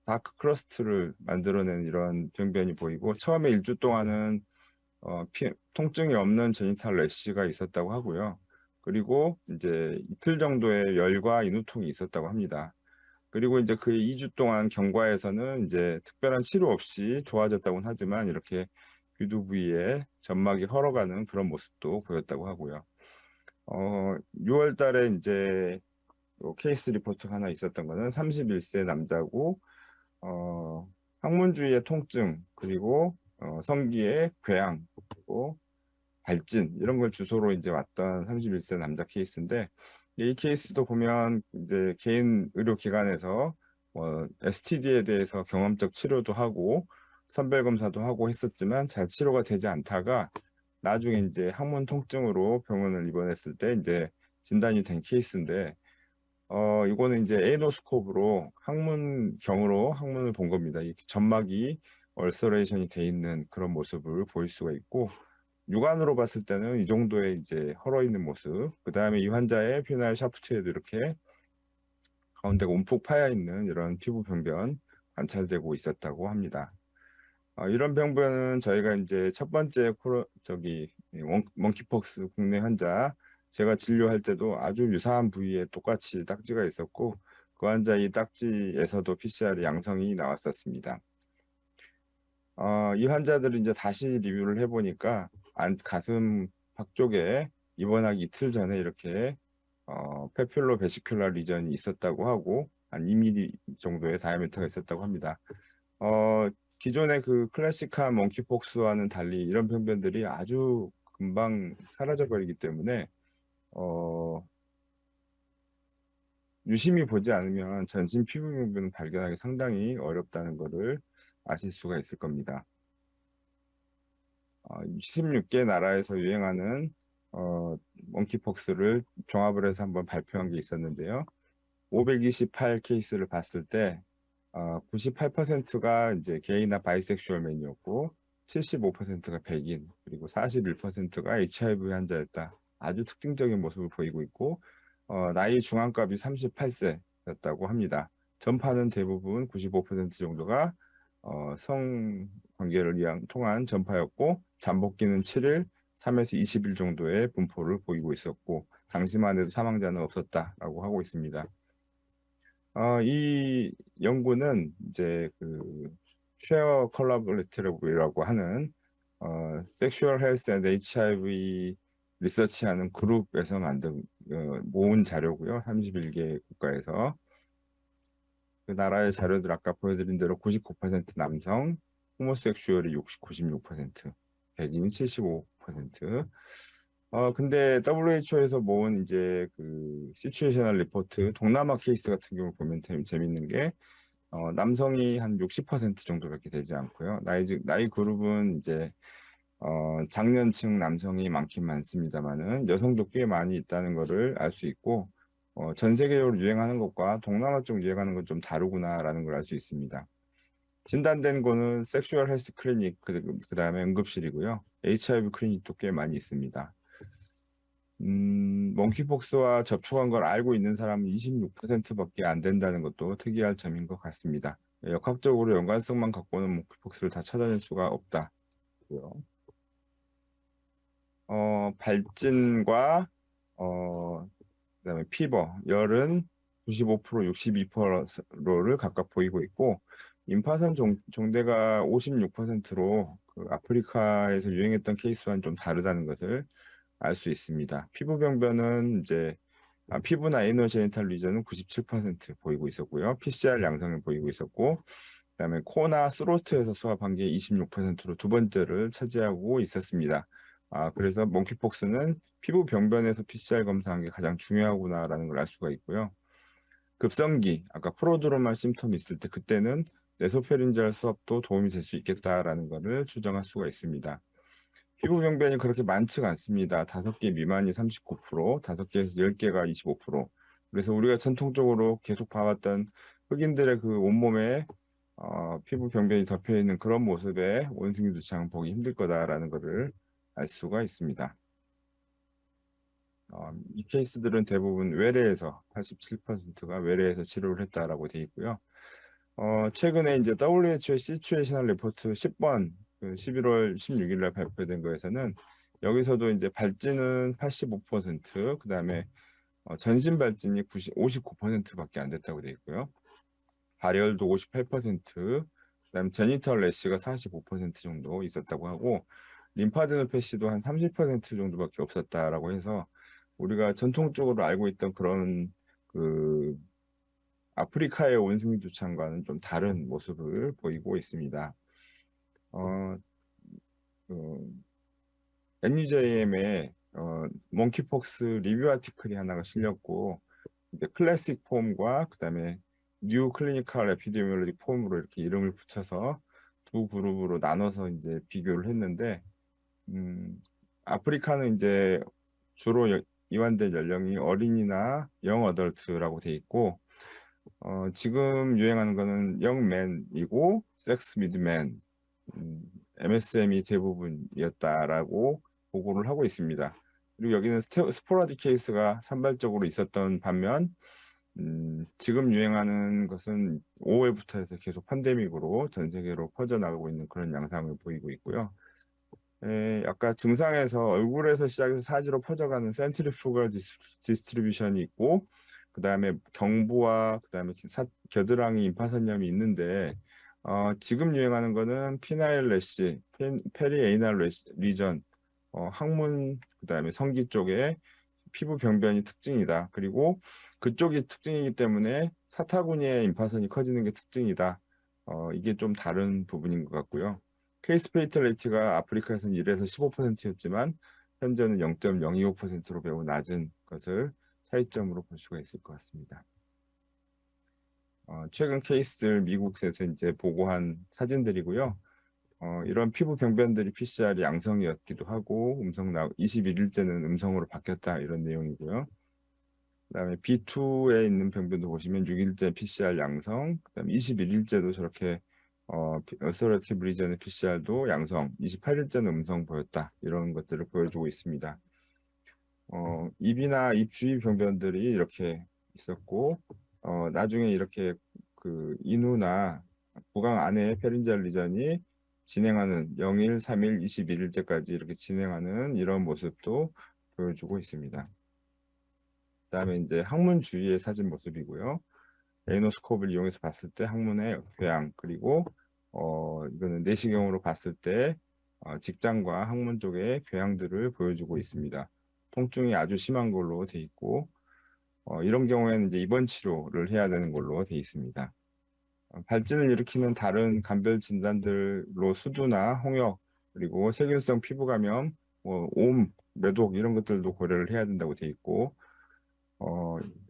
다크 크러스트를 만들어낸 이런 병변이 보이고 처음에 1주 동안은 통증이 없는 제니탈 래시가 있었다고 하고요. 그리고 이제 이틀 정도의 열과 인후통이 있었다고 합니다. 그리고 이제 그 2주 동안 경과에서는 이제 특별한 치료 없이 좋아졌다고는 하지만 이렇게 귀두 부위에 점막이 헐어가는 그런 모습도 보였다고 하고요. 6월 달에 이제 케이스 리포트 하나 있었던 거는 31세 남자고 항문 주위의 통증 그리고 성기의 궤양 그리고 발진 이런 걸 주소로 이제 왔던 31세 남자 케이스인데 이 케이스도 보면 이제 개인 의료기관에서 STD에 대해서 경험적 치료도 하고 선별 검사도 하고 했었지만 잘 치료가 되지 않다가 나중에 이제 항문 통증으로 병원을 입원했을 때 이제 진단이 된 케이스인데 이거는 이제 에이노스코프로 항문경으로 항문을 본 겁니다. 이 점막이 얼서레이션이 돼 있는 그런 모습을 보일 수가 있고 육안으로 봤을 때는 이 정도의 이제 헐어 있는 모습. 그 다음에 이 환자의 피날 샤프트에도 이렇게 가운데가 움푹 파여 있는 이런 피부 병변 관찰되고 있었다고 합니다. 이런 병변은 저희가 이제 첫 번째 몽키폭스 국내 환자 제가 진료할 때도 아주 유사한 부위에 똑같이 딱지가 있었고 그 환자 이 딱지에서도 PCR 양성이 나왔었습니다. 이 환자들을 이제 다시 리뷰를 해보니까 가슴 박 쪽에 입원하기 이틀 전에 이렇게 페퓰로 베시큘라 리전이 있었다고 하고 한 2mm 정도의 다이아미터가 있었다고 합니다. 기존의 그 클래식한 몽키폭스와는 달리 이런 병변들이 아주 금방 사라져 버리기 때문에 유심히 보지 않으면 전신 피부 병변을 발견하기 상당히 어렵다는 것을 아실 수가 있을 겁니다. 16개 나라에서 유행하는 몽키폭스를 종합을 해서 한번 발표한 게 있었는데요. 528 케이스를 봤을 때 98%가 이제 게이나 바이섹슈얼맨이었고 75%가 백인 그리고 41%가 HIV 환자였다. 아주 특징적인 모습을 보이고 있고 나이 중앙값이 38세였다고 합니다. 전파는 대부분 95% 정도가 성관계를 통한 전파였고 잠복기는 7일, 3에서 20일 정도의 분포를 보이고 있었고 당시만 해도 사망자는 없었다라고 하고 있습니다. 이 연구는 이제 그 쉐어 콜라보레이티브라고 하는 섹슈얼 헬스 앤 HIV 리서치하는 그룹에서 모은 자료고요. 31개 국가에서 그 나라의 자료들 아까 보여드린 대로 99% 남성, 호모섹슈얼이 96%, 백인이 75%. 근데 WHO에서 모은 이제 그 시츄에이셔널 리포트 동남아 케이스 같은 경우 보면 재밌는 게 남성이 한 60% 정도밖에 되지 않고요. 나이 그룹은 이제 장년층 남성이 많긴 많습니다만은 여성도 꽤 많이 있다는 것을 알 수 있고 전 세계적으로 유행하는 것과 동남아 쪽 유행하는 건 좀 다르구나라는 걸 알 수 있습니다. 진단된 거는 섹슈얼 헬스 클리닉 그다음에 응급실이고요. HIV 클리닉도 꽤 많이 있습니다. 몽키폭스와 접촉한 걸 알고 있는 사람은 26%밖에 안 된다는 것도 특이할 점인 것 같습니다. 역학적으로 연관성만 갖고는 몽키폭스를 다 찾아낼 수가 없다고요. 발진과 그다음에 피버, 열은 95%, 62%를 각각 보이고 있고 임파선 종대가 56%로 그 아프리카에서 유행했던 케이스와는 좀 다르다는 것을 알 수 있습니다. 피부 병변은 이제 피부나 에이너 제니탈 리전은 97% 보이고 있었고요. PCR 양성을 보이고 있었고 그다음에 코나 스로트에서 수합한 게 26%로 두 번째를 차지하고 있었습니다. 그래서 몽키폭스는 피부 병변에서 PCR 검사한 게 가장 중요하구나라는 걸 알 수가 있고요. 급성기, 아까 프로드로말 심텀이 있을 때 그때는 네소페린지알 수압도 도움이 될 수 있겠다라는 것을 추정할 수가 있습니다. 피부 병변이 그렇게 많지가 않습니다. 5개 미만이 39%, 5개에서 10개가 25%. 그래서 우리가 전통적으로 계속 봐왔던 흑인들의 그 온몸에 피부 병변이 덮여 있는 그런 모습의 원숭이 두창은 보기 힘들 거다라는 것을 알 수가 있습니다. 이 케이스들은 대부분 외래에서 87%가 외래에서 치료를 했다라고 되어 있고요. 최근에 이제 WHO의 시츄에이셔널 리포트 10번 11월 16일 날 발표된 거에서는 여기서도 이제 발진은 85%, 그다음에 전신 발진이 59%밖에 안 됐다고 되어 있고요. 발열도 58%, 그다음에 제니털 래시가 45% 정도 있었다고 하고 림파드노패시도 한 30% 정도밖에 없었다라고 해서 우리가 전통적으로 알고 있던 그런 그 아프리카의 원숭이 두창과는 좀 다른 모습을 보이고 있습니다. NUJM에 몽키폭스 리뷰 아티클이 하나가 실렸고 이제 클래식 폼과 그다음에 뉴 클리니컬 에피데미올로지 폼으로 이렇게 이름을 붙여서 두 그룹으로 나눠서 이제 비교를 했는데 아프리카는 이제 주로 이완된 연령이 어린이나 영 어덜트라고 돼 있고 지금 유행하는 거는 영맨이고 섹스 미드맨 MSM이 대부분이었다라고 보고를 하고 있습니다. 그리고 여기는 스포라딕 케이스가 산발적으로 있었던 반면 지금 유행하는 것은 5월부터 해서 계속 팬데믹으로 전 세계로 퍼져나가고 있는 그런 양상을 보이고 있고요. 아까 증상에서 얼굴에서 시작해서 사지로 퍼져가는 센트리fugal 디스트리뷰션이 있고 그 다음에 경부와 그 다음에 겨드랑이 임파선염이 있는데 지금 유행하는 거는 피나일 래시, 페리에이날 리전, 항문 그 다음에 성기 쪽에 피부 병변이 특징이다. 그리고 그쪽이 특징이기 때문에 사타구니의 임파선이 커지는 게 특징이다. 이게 좀 다른 부분인 것 같고요. 케이스 페이탈리티가 아프리카에서는 1에서 15%였지만 현재는 0.025%로 매우 낮은 것을 차이점으로 볼 수가 있을 것 같습니다. 최근 케이스들 미국에서 이제 보고한 사진들이고요. 이런 피부 병변들이 PCR 양성이었기도 하고 21일째는 음성으로 바뀌었다 이런 내용이고요. 그다음에 B2에 있는 병변도 보시면 6일째 PCR 양성, 그다음에 21일째도 저렇게 어서러티브 리전의 PCR도 양성, 28일째는 음성 보였다 이런 것들을 보여주고 있습니다. 입이나 입 주위 병변들이 이렇게 있었고 나중에 이렇게 그 인후나 구강 안에 페린지얼 리전이 진행하는 0일, 3일, 21일째까지 이렇게 진행하는 이런 모습도 보여주고 있습니다. 그다음에 이제 항문 주위의 사진 모습이고요. 에이노스코프를 이용해서 봤을 때 항문의 궤양 그리고 이거는 내시경으로 봤을 때 직장과 항문 쪽의 궤양들을 보여주고 있습니다. 통증이 아주 심한 걸로 돼 있고 이런 경우에는 이제 입원 치료를 해야 되는 걸로 돼 있습니다. 발진을 일으키는 다른 간별 진단들로 수두나 홍역 그리고 세균성 피부 감염, 옴, 매독 이런 것들도 고려를 해야 된다고 돼 있고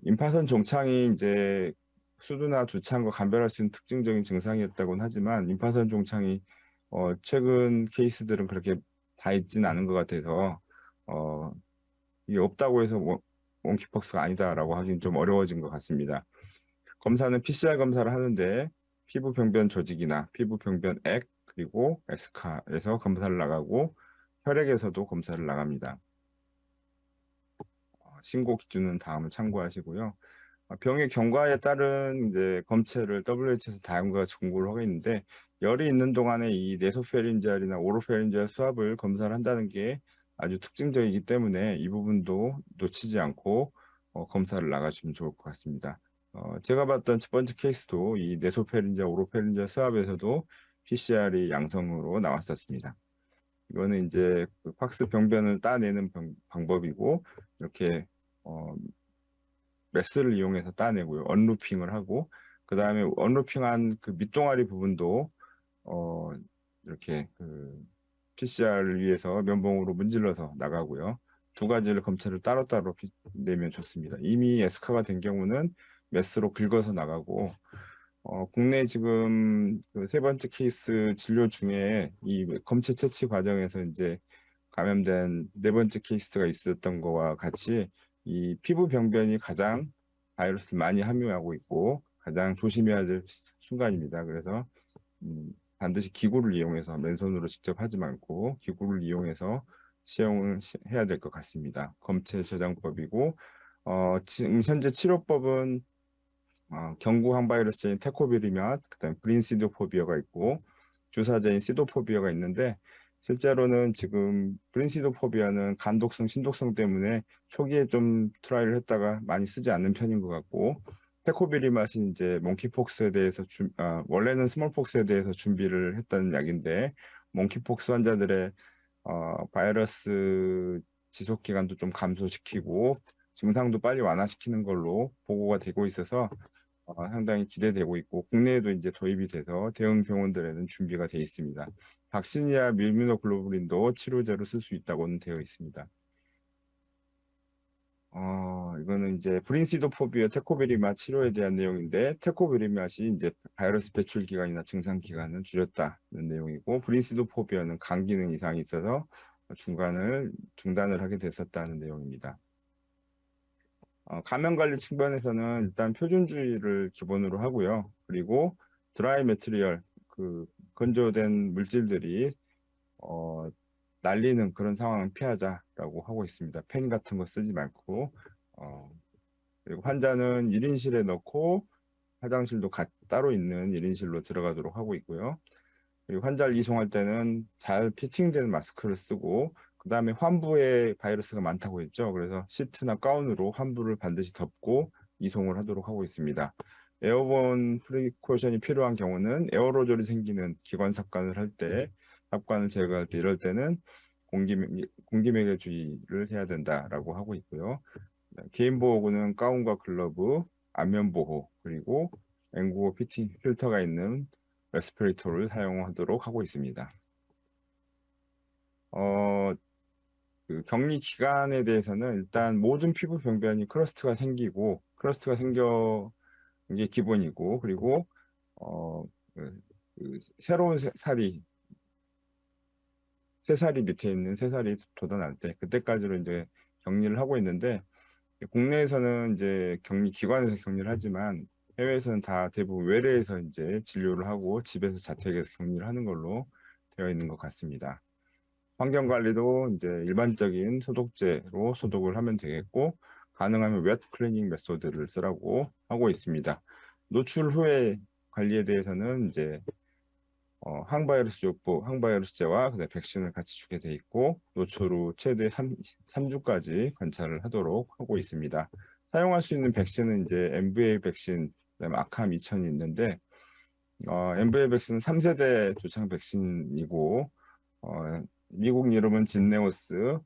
임파선 종창이 이제 수두나 두창과 감별할 수 있는 특징적인 증상이었다고는 하지만 임파선 종창이 최근 케이스들은 그렇게 다 있지는 않은 것 같아서 이게 없다고 해서 몽키폭스가 아니다라고 하기는 좀 어려워진 것 같습니다. 검사는 PCR 검사를 하는데 피부 병변 조직이나 피부 병변 액 그리고 엑스카에서 검사를 나가고 혈액에서도 검사를 나갑니다. 신고 기준은 다음을 참고하시고요. 병의 경과에 따른 이제 검체를 WHO에서 다음과 같이 공고를 하고 있는데 열이 있는 동안에 이 네소페린지알이나 오로페린지알 수압을 검사를 한다는 게 아주 특징적이기 때문에 이 부분도 놓치지 않고 검사를 나가시면 좋을 것 같습니다. 제가 봤던 첫 번째 케이스도 이 네소페린지알, 오로페린지알 수압에서도 PCR이 양성으로 나왔었습니다. 이거는 이제 그 팍스 병변을 따내는 방법이고 이렇게 메스를 이용해서 따내고요. 언루핑을 하고 그 다음에 언루핑한 그 밑동아리 부분도 어, 이렇게 그 PCR을 위해서 면봉으로 문질러서 나가고요. 두 가지를 검체를 따로따로 내면 좋습니다. 이미 에스카가 된 경우는 메스로 긁어서 나가고 국내 지금 그 세 번째 케이스 진료 중에 이 검체 채취 과정에서 이제 감염된 네 번째 케이스가 있었던 거와 같이 이 피부 병변이 가장 바이러스를 많이 함유하고 있고 가장 조심해야 될 순간입니다. 그래서 반드시 기구를 이용해서 맨손으로 직접 하지 말고 기구를 이용해서 시험을 해야 될 것 같습니다. 검체 저장법이고 지금 현재 치료법은 경구 항바이러스제인 테코비리맛, 그다음에 브린시도포비아가 있고 주사제인 시도포비아가 있는데 실제로는 지금 브린시도포비아는 간독성, 신독성 때문에 초기에 좀 트라이를 했다가 많이 쓰지 않는 편인 것 같고 테코비리맛이 이제 몽키폭스에 대해서 원래는 스몰폭스에 대해서 준비를 했다는 약인데 몽키폭스 환자들의 바이러스 지속 기간도 좀 감소시키고 증상도 빨리 완화시키는 걸로 보고가 되고 있어서 상당히 기대되고 있고 국내에도 이제 도입이 돼서 대형 병원들에는 준비가 돼 있습니다. 박시니아 밀미노글로불린도 치료제로 쓸 수 있다고는 되어 있습니다. 이거는 이제 브린시도포비아 테코베리맛 치료에 대한 내용인데 테코베리맛이 이제 바이러스 배출 기간이나 증상 기간을 줄였다는 내용이고 브린시도포비아는 간 기능 이상이 있어서 중단을 하게 됐었다는 내용입니다. 감염 관리 측면에서는 일단 표준주의를 기본으로 하고요. 그리고 드라이 매트리얼, 그 건조된 물질들이 날리는 그런 상황은 피하자라고 하고 있습니다. 펜 같은 거 쓰지 말고 그리고 환자는 1인실에 넣고 화장실도 따로 있는 1인실로 들어가도록 하고 있고요. 그리고 환자를 이송할 때는 잘 피팅된 마스크를 쓰고 그 다음에 환부에 바이러스가 많다고 했죠. 그래서 시트나 가운으로 환부를 반드시 덮고 이송을 하도록 하고 있습니다. 에어본 프리코션이 필요한 경우는 에어로졸이 생기는 기관 삽관을 할 때, 삽관을 제거할 때 이럴 때는 공기매개 주의를 해야 된다라고 하고 있고요. 개인 보호구는 가운과 글러브, 안면 보호, 그리고 N95 피팅 필터가 있는 레스피레이터를 사용하도록 하고 있습니다. 그 격리 기간에 대해서는 일단 모든 피부 병변이 크러스트가 생기고 크러스트가 생겨 게 기본이고 그리고 그 새로운 새살이 밑에 있는 새살이 돋아날 때 그때까지로 이제 격리를 하고 있는데 국내에서는 이제 격리 기관에서 격리를 하지만 해외에서는 다 대부분 외래에서 이제 진료를 하고 집에서 자택에서 격리를 하는 걸로 되어 있는 것 같습니다. 환경 관리도 이제 일반적인 소독제로 소독을 하면 되겠고 가능하면 웨트 클리닝 메소드를 쓰라고 하고 있습니다. 노출 후에 관리에 대해서는 이제 항바이러스 요법, 항바이러스제와 그다음에 백신을 같이 주게 돼 있고 노출 후 최대 3주까지 관찰을 하도록 하고 있습니다. 사용할 수 있는 백신은 이제 MVA 백신, 그다음에 아캄 2000이 있는데 MVA 백신은 3세대 조창 백신이고 미국 이름은 진네오스,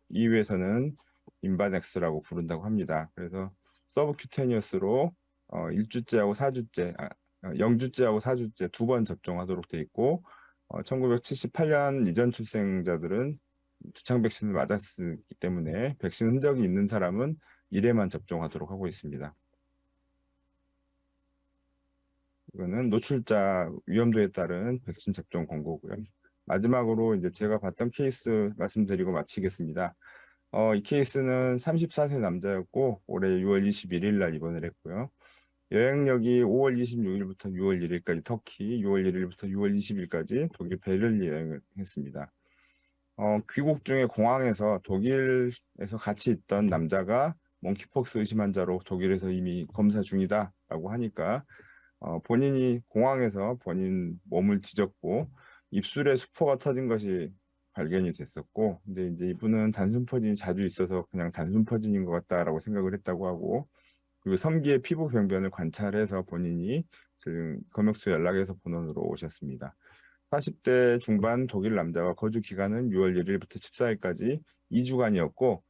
EU에서는 인바넥스라고 부른다고 합니다. 그래서 서브큐테니어스로 1주째하고 4주째, 0주째하고 4주째 두 번 접종하도록 돼 있고 1978년 이전 출생자들은 두창 백신을 맞았기 때문에 백신 흔적이 있는 사람은 1회만 접종하도록 하고 있습니다. 이거는 노출자 위험도에 따른 백신 접종 권고고요. 마지막으로 이제 제가 봤던 케이스 말씀드리고 마치겠습니다. 이 케이스는 34세 남자였고 올해 6월 21일 날 입원을 했고요. 여행력이 5월 26일부터 6월 1일까지 터키, 6월 1일부터 6월 20일까지 독일 베를린 여행을 했습니다. 귀국 중에 공항에서 독일에서 같이 있던 남자가 몽키폭스 의심 환자로 독일에서 이미 검사 중이다라고 하니까 본인이 공항에서 본인 몸을 뒤졌고 입술에 수포가 터진 것이 발견이 됐었고, 근데 이제 이분은 단순 퍼진이 자주 있어서 그냥 단순 퍼진인 것 같다라고 생각을 했다고 하고, 그리고 섬기의 피부 병변을 관찰해서 본인이 지금 검역소 연락해서 본원으로 오셨습니다. 40대 중반 독일 남자와 거주 기간은 6월 1일부터 14일까지 2주간이었고,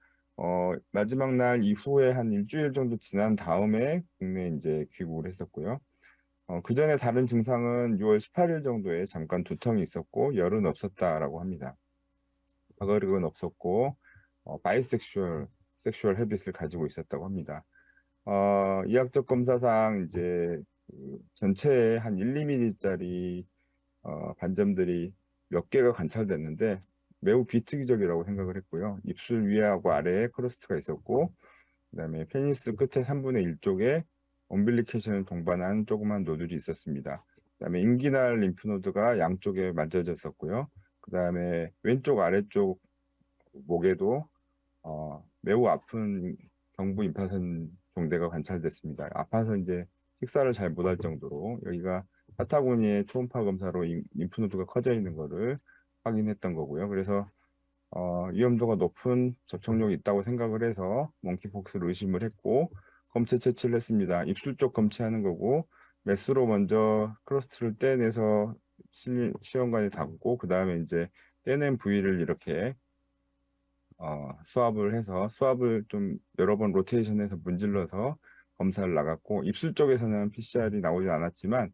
마지막 날 이후에 한 일주일 정도 지난 다음에 국내에 이제 귀국을 했었고요. 그 전에 다른 증상은 6월 18일 정도에 잠깐 두통이 있었고 열은 없었다라고 합니다. 과거력은 없었고 섹슈얼 헤빗을 가지고 있었다고 합니다. 이학적 검사상 이제 그 전체에 한 1, 2mm짜리 반점들이 몇 개가 관찰됐는데 매우 비특이적이라고 생각을 했고요. 입술 위하고 아래에 크러스트가 있었고, 그다음에 페니스 끝에 3분의 1 쪽에 엄빌리케이션을 동반한 조그만 노들이 있었습니다. 그다음에 인기날 림프노드가 양쪽에 만져졌었고요. 그다음에 왼쪽 아래쪽 목에도 매우 아픈 경부 임파선 종대가 관찰됐습니다. 아파서 이제 식사를 잘 못할 정도로, 여기가 파타고니아의 초음파 검사로 림프노드가 커져 있는 거를 확인했던 거고요. 그래서 위험도가 높은 접촉력이 있다고 생각을 해서 몽키폭스를 의심을 했고 검체 채취를 했습니다. 입술 쪽 검체하는 거고, 메스로 먼저 크러스트를 떼내서 시험관에 담고, 그 다음에 이제 떼낸 부위를 이렇게 수압을 좀 여러 번 로테이션해서 문질러서 검사를 나갔고, 입술 쪽에서는 PCR이 나오지 않았지만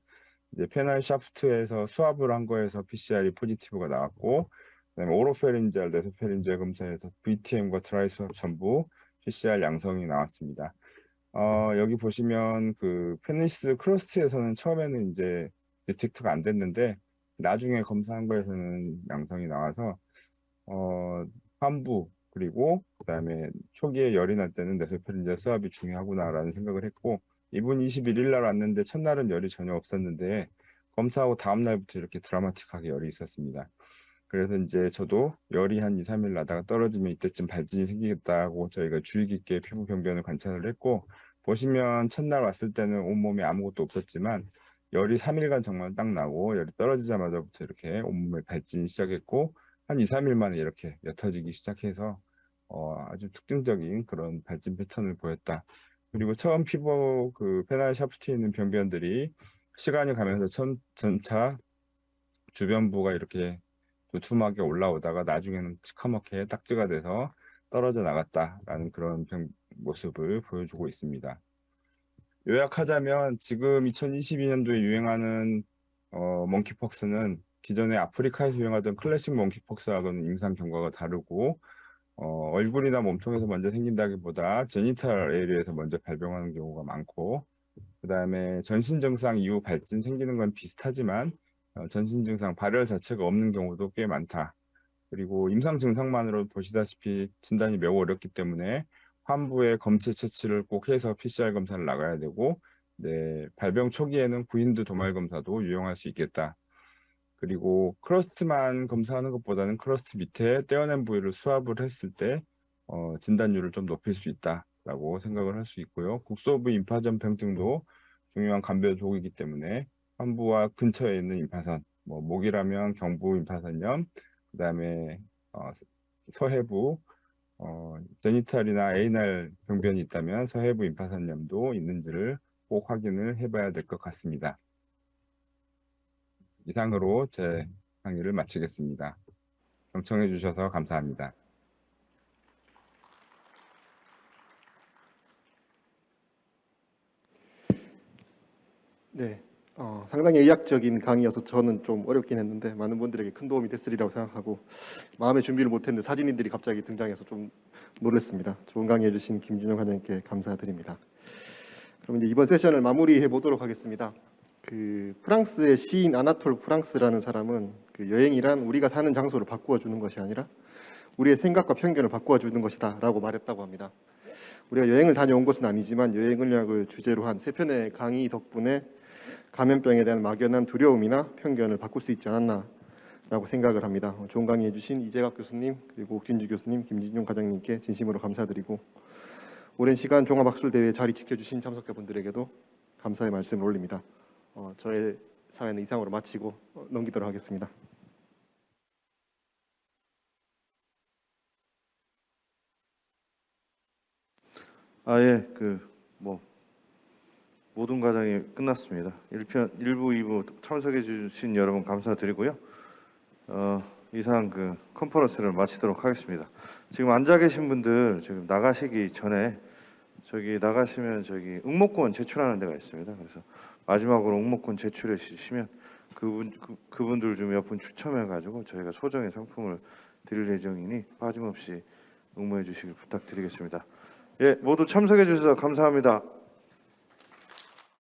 이제 페날 샤프트에서 수압을 한 거에서 PCR이 포지티브가 나왔고, 그다음에 오로페린지알, 네소페린지알 검사에서 VTM과 트라이 수압 전부 PCR 양성이 나왔습니다. 여기 보시면 그 페니스 크러스트에서는 처음에는 이제 디텍트가 안 됐는데 나중에 검사한 거에서는 양성이 나와서 환부 그리고 그다음에 초기에 열이 날 때는 네소페린지알 수압이 중요하구나라는 생각을 했고, 이분 21일 날 왔는데 첫날은 열이 전혀 없었는데 검사하고 다음 날부터 이렇게 드라마틱하게 열이 있었습니다. 그래서 이제 저도 열이 한 2, 3일 나다가 떨어지면 이때쯤 발진이 생기겠다고 저희가 주의 깊게 피부 병변을 관찰을 했고, 보시면 첫날 왔을 때는 온몸에 아무것도 없었지만 열이 3일간 정말 딱 나고 열이 떨어지자마자부터 이렇게 온몸에 발진이 시작했고, 한 2, 3일 만에 이렇게 옅어지기 시작해서 아주 특징적인 그런 발진 패턴을 보였다. 그리고 처음 피부 그 페날 샤프트에 있는 병변들이 시간이 가면서 점차 주변부가 이렇게 두툼하게 올라오다가 나중에는 시커멓게 딱지가 돼서 떨어져 나갔다라는 그런 모습을 보여주고 있습니다. 요약하자면 지금 2022년도에 유행하는 몽키폭스는 기존에 아프리카에서 유행하던 클래식 몽키폭스하고는 임상 경과가 다르고, 얼굴이나 몸통에서 먼저 생긴다기보다 제니탈 에리에서 먼저 발병하는 경우가 많고, 그 다음에 전신 증상 이후 발진 생기는 건 비슷하지만 전신 증상 발열 자체가 없는 경우도 꽤 많다. 그리고 임상 증상만으로 보시다시피 진단이 매우 어렵기 때문에 환부에 검체 채취를 꼭 해서 PCR 검사를 나가야 되고, 네, 발병 초기에는 구인두 도말 검사도 유용할 수 있겠다. 그리고 크러스트만 검사하는 것보다는 크러스트 밑에 떼어낸 부위를 수압을 했을 때 진단율을 좀 높일 수 있다라고 생각을 할 수 있고요. 국소부 임파전 병증도 중요한 감별 도구이기 때문에 환부와 근처에 있는 임파선, 뭐 목이라면 경부 임파선염, 그다음에 서해부 제니탈이나 에이날 병변이 있다면 서해부 임파선염도 있는지를 꼭 확인을 해봐야 될 것 같습니다. 이상으로 제 강의를 마치겠습니다. 경청해 주셔서 감사합니다. 네, 상당히 의학적인 강의여서 저는 좀 어렵긴 했는데 많은 분들에게 큰 도움이 됐으리라고 생각하고, 마음의 준비를 못했는데 사진인들이 갑자기 등장해서 좀 놀랐습니다. 좋은 강의 해주신 김준영 관장님께 감사드립니다. 그럼 이제 이번 세션을 마무리해 보도록 하겠습니다. 그 프랑스의 시인 아나톨 프랑스라는 사람은 그 여행이란 우리가 사는 장소를 바꾸어 주는 것이 아니라 우리의 생각과 편견을 바꾸어 주는 것이다라고 말했다고 합니다. 우리가 여행을 다녀온 것은 아니지만 여행의학을 주제로 한 3편의 강의 덕분에 감염병에 대한 막연한 두려움이나 편견을 바꿀 수 있지 않았나 라고 생각을 합니다. 좋은 강의해 주신 이재갑 교수님, 그리고 옥진주 교수님, 김진용 과장님께 진심으로 감사드리고, 오랜 시간 종합학술대회 자리 지켜주신 참석자분들에게도 감사의 말씀을 올립니다. 저의 사회는 이상으로 마치고 넘기도록 하겠습니다. 예, 모든 과정이 끝났습니다. 1부, 2부 참석해 주신 여러분 감사드리고요. 이상 컨퍼런스를 마치도록 하겠습니다. 지금 앉아 계신 분들 지금 나가시기 전에 저기 나가시면 저기 응모권 제출하는 데가 있습니다. 그래서 마지막으로 응모권 제출해 주시면 그분들 좀 몇 분 추첨해 가지고 저희가 소정의 상품을 드릴 예정이니 빠짐없이 응모해 주시길 부탁드리겠습니다. 예, 모두 참석해 주셔서 감사합니다.